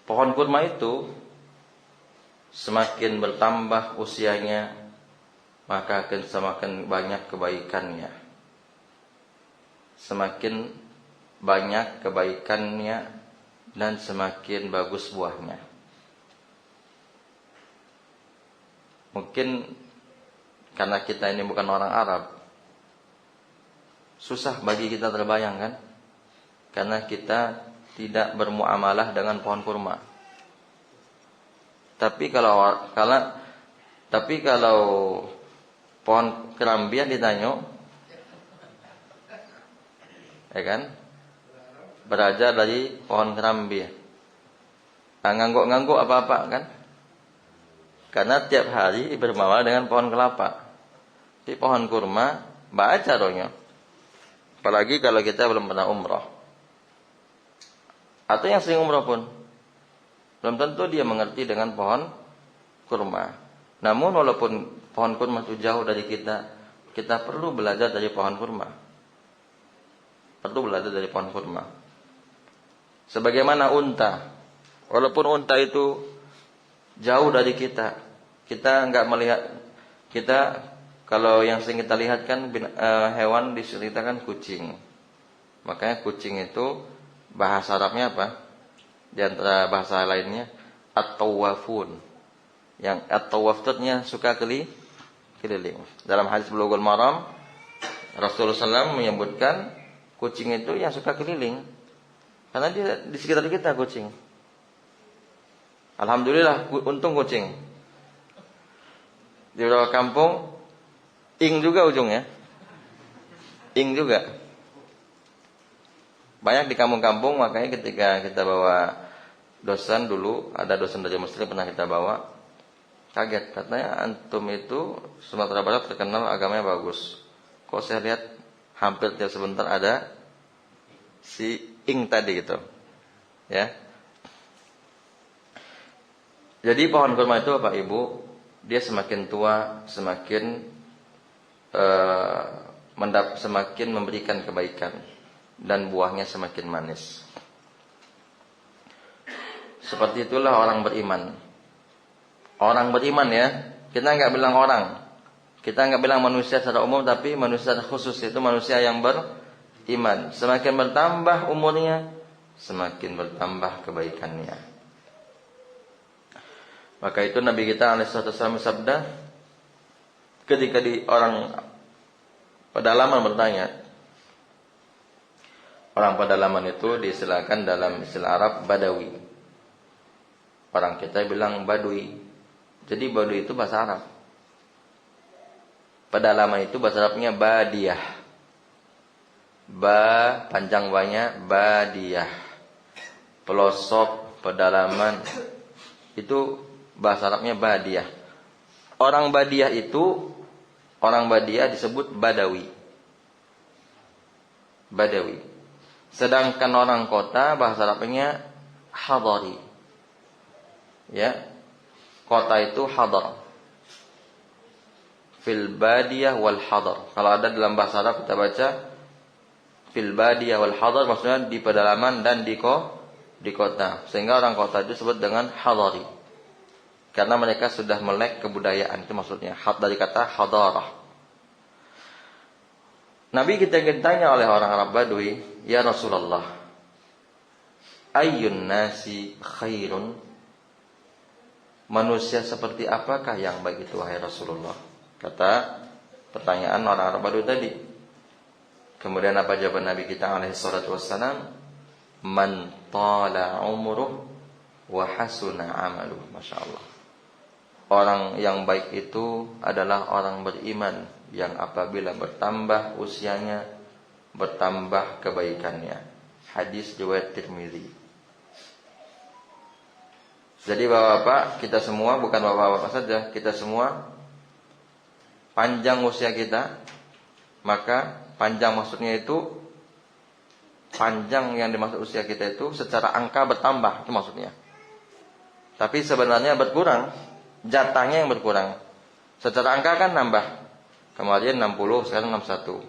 pohon kurma itu semakin bertambah usianya, maka akan semakin banyak kebaikannya. Semakin banyak kebaikannya dan semakin bagus buahnya. Mungkin karena kita ini bukan orang Arab, susah bagi kita terbayang kan? Karena kita tidak bermuamalah dengan pohon kurma. Tapi kalau pohon kerambian ditanya, ya kan? Belajar dari pohon kerambian. Ngangguk-ngangguk apa-apa kan? Karena tiap hari bermuamalah dengan pohon kelapa. Di pohon kurma baca dongnya. Apalagi kalau kita belum pernah umrah, atau yang sering umrah pun belum tentu dia mengerti dengan pohon kurma. Namun walaupun pohon kurma itu jauh dari kita, kita perlu belajar dari pohon kurma. Perlu belajar dari pohon kurma. Sebagaimana unta, walaupun unta itu jauh dari kita, kita enggak melihat. Kita kalau yang sering kita lihat kan hewan diceritakan kucing. Makanya kucing itu bahasa Arabnya apa? Di antara bahasa lainnya at-tawafun. Yang at-tawaf itu suka keliling. Dalam hadis Bulughul Maram, Rasulullah SAW menyebutkan kucing itu yang suka keliling. Karena dia di sekitar kita kucing. Alhamdulillah, untung kucing. Di beberapa kampung ing juga ujungnya. Ing juga. Banyak di kampung-kampung, makanya ketika kita bawa dosen dulu, ada dosen dari Muslim pernah kita bawa, kaget. Katanya antum itu Sumatera Barat terkenal agamanya bagus. Kok saya lihat hampir tiap sebentar ada si ing tadi gitu. Ya. Jadi pohon kurma itu Bapak Ibu, dia semakin tua, semakin memberikan kebaikan dan buahnya semakin manis. Seperti itulah orang beriman. Orang beriman ya, kita enggak bilang orang. Kita enggak bilang manusia secara umum, tapi manusia khusus, itu manusia yang beriman. Semakin bertambah umurnya, semakin bertambah kebaikannya. Maka itu Nabi kita alaihi wasallam sabda, ketika orang pedalaman bertanya, orang pedalaman itu diistilahkan dalam istilah Arab Badawi. Orang kita bilang Badui. Jadi Badui itu bahasa Arab. Pedalaman itu bahasa Arabnya Badiyah. Ba panjang banyak Badiyah. Pelosok, pedalaman, itu bahasa Arabnya Badiyah. Orang Badiyah itu, orang Badiyah disebut Badawi. Badawi. Sedangkan orang kota bahasa Arabnya Hadari. Ya, kota itu hadar. Fil badiyah wal hadar. Kalau ada dalam bahasa Arab kita baca fil badiyah wal hadar, maksudnya di pedalaman dan di di kota. Sehingga orang kota itu disebut dengan hadari. Karena mereka sudah melek kebudayaan, itu maksudnya. Dari kata hadarah. Nabi kita ditanya oleh orang Arab Badui, "Ya Rasulullah, ayyun nasi khairun?" Manusia seperti apakah yang baik itu, wahai Rasulullah? Kata pertanyaan orang Arab Badui tadi. Kemudian apa jawaban Nabi kita alaihi salatu wassalam? Man tala umruh wa hasuna amaluh. Masya Allah. Orang yang baik itu adalah orang beriman yang apabila bertambah usianya, bertambah kebaikannya. Hadis riwayat Tirmizi. Jadi bapak-bapak, kita semua, bukan bapak-bapak saja, kita semua panjang usia kita, maka panjang maksudnya itu, panjang yang dimaksud usia kita itu secara angka bertambah, itu maksudnya. Tapi sebenarnya berkurang, jatahnya yang berkurang. Secara angka kan nambah. Kemarin 60, sekarang 61.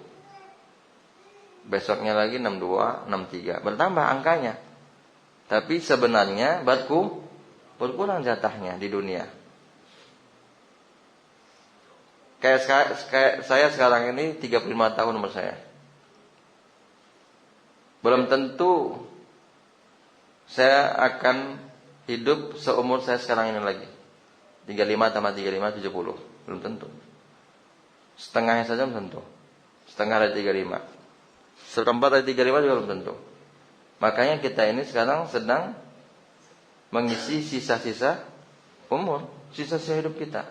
Besoknya lagi 62, 63. Bertambah angkanya. Tapi sebenarnya berkurang jatahnya di dunia. Kayak saya sekarang ini 35 tahun umur saya. Belum tentu saya akan hidup seumur saya sekarang ini lagi. 35 tambah 35, 70. Belum tentu. Setengahnya saja belum tentu. Setengah dari 35. Seperempat dari 35 juga belum tentu. Makanya kita ini sekarang sedang mengisi sisa-sisa umur, sisa-sisa hidup kita.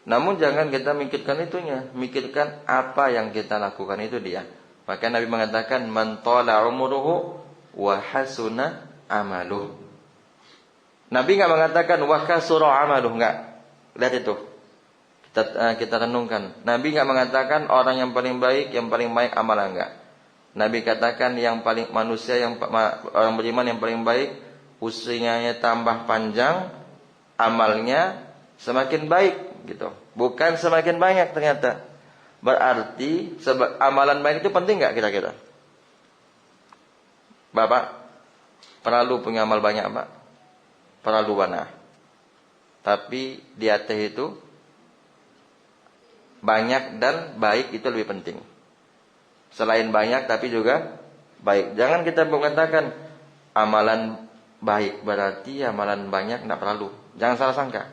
Namun jangan kita mikirkan itunya, mikirkan apa yang kita lakukan itu dia. Maka Nabi mengatakan man tala umruhu wa hasuna amaluh. Nabi enggak mengatakan wa kasura amaluh, enggak. Lihat itu. Kita renungkan. Nabi enggak mengatakan orang yang paling baik amalan, enggak. Nabi katakan yang paling manusia yang orang beriman yang paling baik usianya tambah panjang, amalnya semakin baik gitu. Bukan semakin banyak ternyata. Berarti amalan baik itu penting enggak kira-kira? Bapak perlu punya amal banyak, Pak? Perlu banyak. Tapi di atas itu banyak dan baik itu lebih penting. Selain banyak tapi juga baik. Jangan kita mengatakan amalan baik berarti amalan banyak tidak perlu. Jangan salah sangka.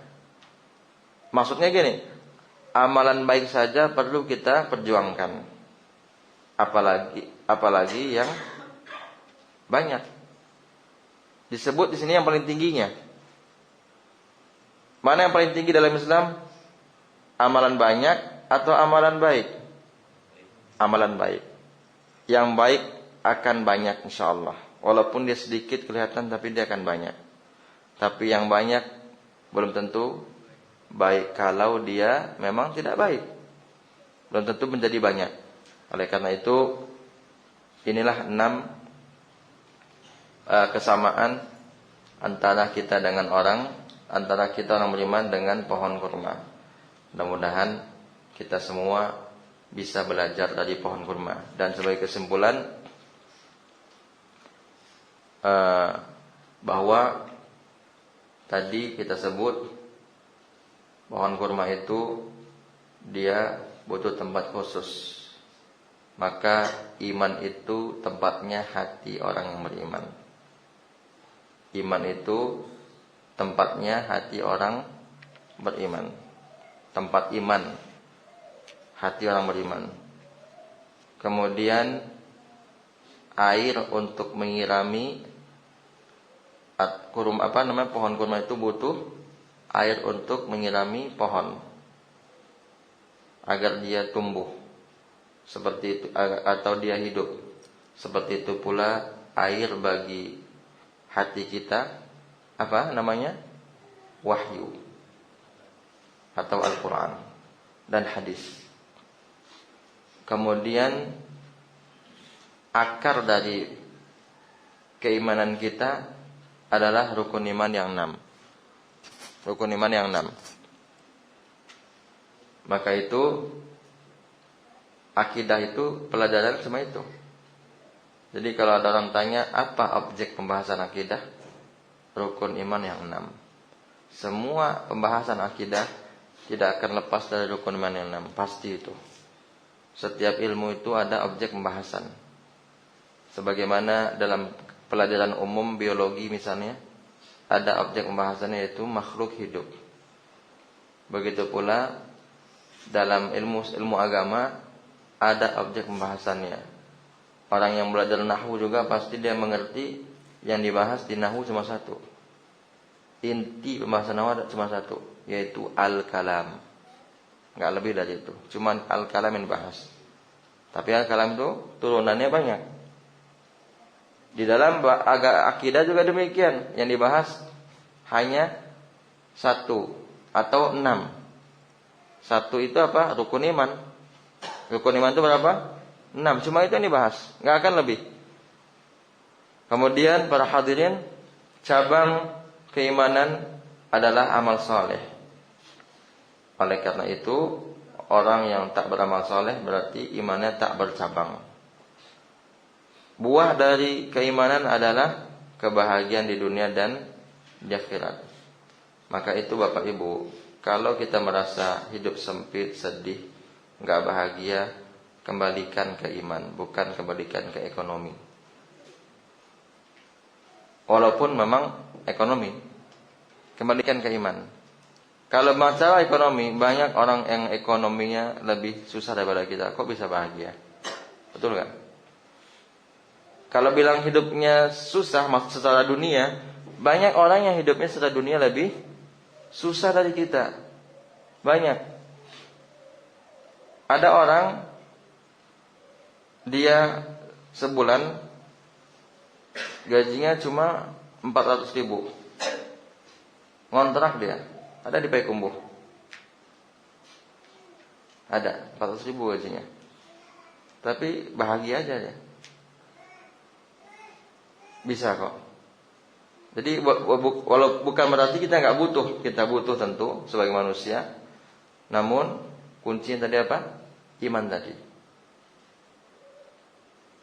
Maksudnya gini, amalan baik saja perlu kita perjuangkan. Apalagi yang banyak. Disebut di sini yang paling tingginya. Mana yang paling tinggi dalam Islam? Amalan banyak atau amalan baik? Amalan baik. Yang baik akan banyak insyaallah. Walaupun dia sedikit kelihatan tapi dia akan banyak. Tapi yang banyak belum tentu baik kalau dia memang tidak baik. Belum tentu menjadi banyak. Oleh karena itu inilah 6 kesamaan antara kita dengan antara kita orang beriman dengan pohon kurma. Mudah-mudahan kita semua bisa belajar dari pohon kurma. Dan sebagai kesimpulan bahwa tadi kita sebut pohon kurma itu dia butuh tempat khusus. Maka iman itu tempatnya hati orang yang beriman. Iman itu tempatnya hati orang beriman. Tempat iman hati orang beriman. Kemudian air untuk menyirami pohon kurma itu butuh air untuk menyirami pohon agar dia tumbuh seperti itu atau dia hidup. Seperti itu pula air bagi hati kita wahyu atau Al-Quran dan hadis. Kemudian akar dari keimanan kita adalah rukun iman yang 6. Rukun iman yang 6. Maka itu akidah itu pelajaran semua itu. Jadi kalau ada orang tanya apa objek pembahasan akidah, rukun iman yang 6. Semua pembahasan akidah tidak akan lepas dari rukun iman yang 6, pasti itu. Setiap ilmu itu ada objek pembahasan. Sebagaimana dalam pelajaran umum biologi misalnya, ada objek pembahasannya yaitu makhluk hidup. Begitu pula dalam ilmu agama ada objek pembahasannya. Orang yang belajar nahwu juga pasti dia mengerti yang dibahas di nahwu cuma satu. Inti pembahasan nahwu cuma satu, yaitu al-kalam. Enggak lebih dari itu. Cuma al-kalam yang dibahas. Tapi al-kalam itu turunannya banyak. Di dalam akidah juga demikian. Yang dibahas hanya 1 atau 6. 1 itu apa? Rukun iman. Rukun iman itu berapa? 6, cuma itu yang dibahas, nggak akan lebih. Kemudian para hadirin, cabang keimanan adalah amal soleh. Oleh karena itu, orang yang tak beramal soleh berarti imannya tak bercabang. Buah dari keimanan adalah kebahagiaan di dunia dan di akhirat. Maka itu Bapak Ibu, kalau kita merasa hidup sempit, sedih, nggak bahagia, kembalikan ke iman, bukan kembalikan ke ekonomi. Walaupun memang ekonomi, kembalikan ke iman. Kalau masalah ekonomi, banyak orang yang ekonominya lebih susah daripada kita. Kok bisa bahagia? Betul kan? Kalau bilang hidupnya susah secara dunia, banyak orang yang hidupnya secara dunia lebih susah dari kita. Banyak. Ada orang dia sebulan gajinya cuma 400.000. Ngontrak dia. Ada di Payakumbuh. Ada 400.000 gajinya. Tapi bahagia aja dia. Bisa kok. Jadi walau bukan berarti kita nggak butuh. Kita butuh tentu sebagai manusia. Namun kuncinya tadi apa? Iman tadi.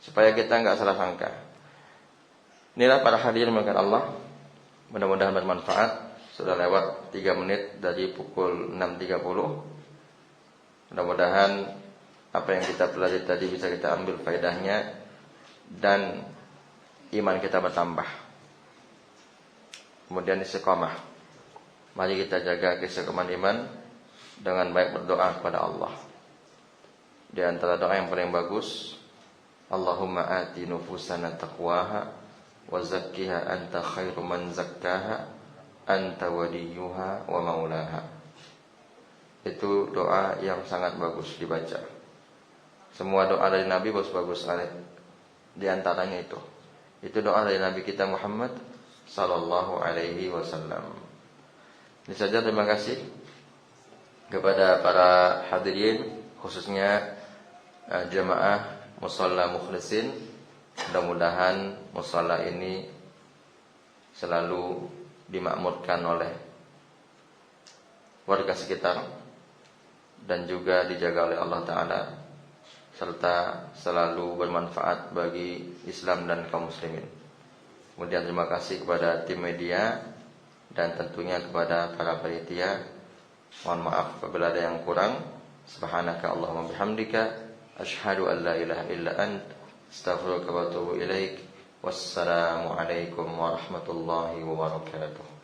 Supaya kita enggak salah sangka. Inilah para hadirin maka Allah, mudah-mudahan bermanfaat. Sudah lewat 3 menit dari pukul 6.30. Mudah-mudahan apa yang kita pelajari tadi bisa kita ambil faedahnya dan iman kita bertambah. Kemudian istiqamah. Mari kita jaga keistiqomahan iman dengan baik berdoa kepada Allah. Di antara doa yang paling bagus, Allahumma ati nufusana taqwaha wa zakkiha anta khairu man zakkaha anta waliyuha wa maulaha. Itu doa yang sangat bagus dibaca. Semua doa dari Nabi bagus-bagus. Di antaranya itu doa dari Nabi kita Muhammad sallallahu alaihi wasallam. Ini saja, terima kasih kepada para hadirin, khususnya jamaah Musalla Mukhlisin. Mudah-mudahan musalla ini selalu dimakmurkan oleh warga sekitar dan juga dijaga oleh Allah Ta'ala, serta selalu bermanfaat bagi Islam dan kaum muslimin. Kemudian terima kasih kepada tim media dan tentunya kepada para panitia. Mohon maaf apabila ada yang kurang. Subhanaka Allahumma bihamdika asyhadu an la ilaha illa ant astaghfiruka wa atubu ilaik. Wassalamu alaikum warahmatullahi wabarakatuh.